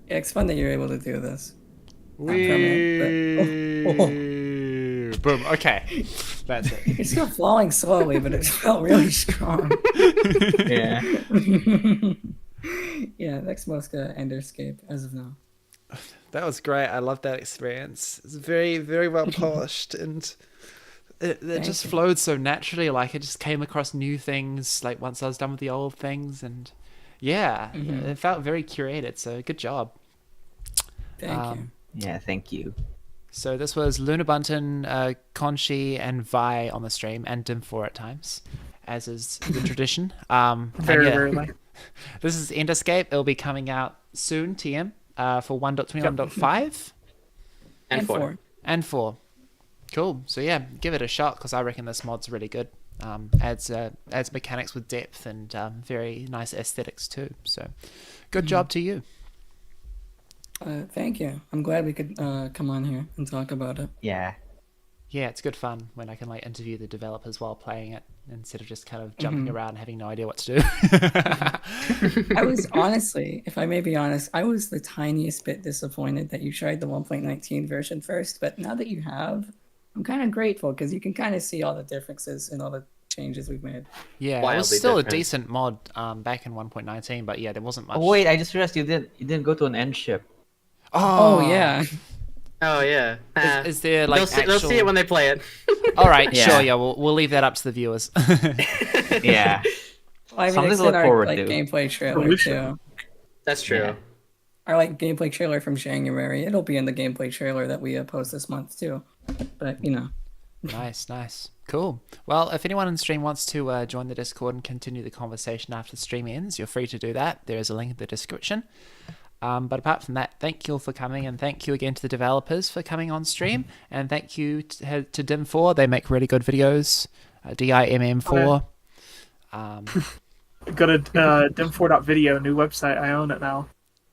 Yeah, it's fun that you're able to do this. Whee! Not from it, Boom. Okay. That's it. You're still falling slowly, but it felt really strong. Yeah. Yeah, that's most Enderscape as of now. That was great. I love that experience. It's very, very well polished, and it just you. flowed so naturally. Like, I just came across new things, like, once I was done with the old things, and yeah, it felt very curated, so good job. Thank you. Yeah, thank you. So this was Lunabunton, Conchi, and Vi on the stream, and Dim4 at times, as is the tradition. Very and yeah, rarely. this is Enderscape. It'll be coming out soon, TM, for 1.21.5 And 4. and 4. Cool. So yeah, give it a shot, because I reckon this mod's really good. Adds mechanics with depth and very nice aesthetics too. So good job to you. Thank you. I'm glad we could come on here and talk about it. Yeah. Yeah, it's good fun when I can like interview the developers while playing it instead of just kind of jumping around and having no idea what to do. I was honestly, if I may be honest, I was the tiniest bit disappointed that you tried the 1.19 version first, but now that you have, I'm kind of grateful because you can kind of see all the differences and all the changes we've made. Yeah, it Wildly was still different. a decent mod back in 1.19, but yeah, there wasn't much. Oh wait, I just realized you didn't go to an end ship. Oh, yeah. Oh yeah. Is there like they'll see it when they play it. All right, Yeah. sure, yeah, we'll leave that up to the viewers. Yeah. Well, I mean, Something it's to in look our forward like to. gameplay trailer we should. too. That's true. Yeah. Our like gameplay trailer from January. It'll be in the gameplay trailer that we post this month too. But you know, Nice. Cool. Well, if anyone in stream wants to join the Discord and continue the conversation after the stream ends, you're free to do that. There is a link in the description. But apart from that, thank you all for coming, and thank you again to the developers for coming on stream, and thank you to Dim4. They make really good videos. DIMM4. Go to dim4.video, new website. I own it now.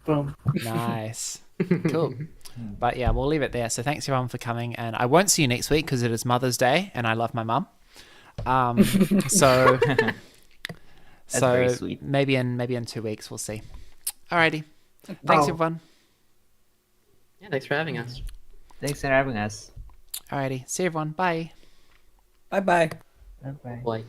Boom. Nice. Cool. But yeah, we'll leave it there. So thanks everyone for coming, and I won't see you next week because it is Mother's Day, and I love my mum. So very sweet. maybe in 2 weeks we'll see. Alrighty. Thanks everyone. Yeah, thanks for having us. Thanks for having us. Alrighty. See everyone. Bye. bye bye. Bye. Bye.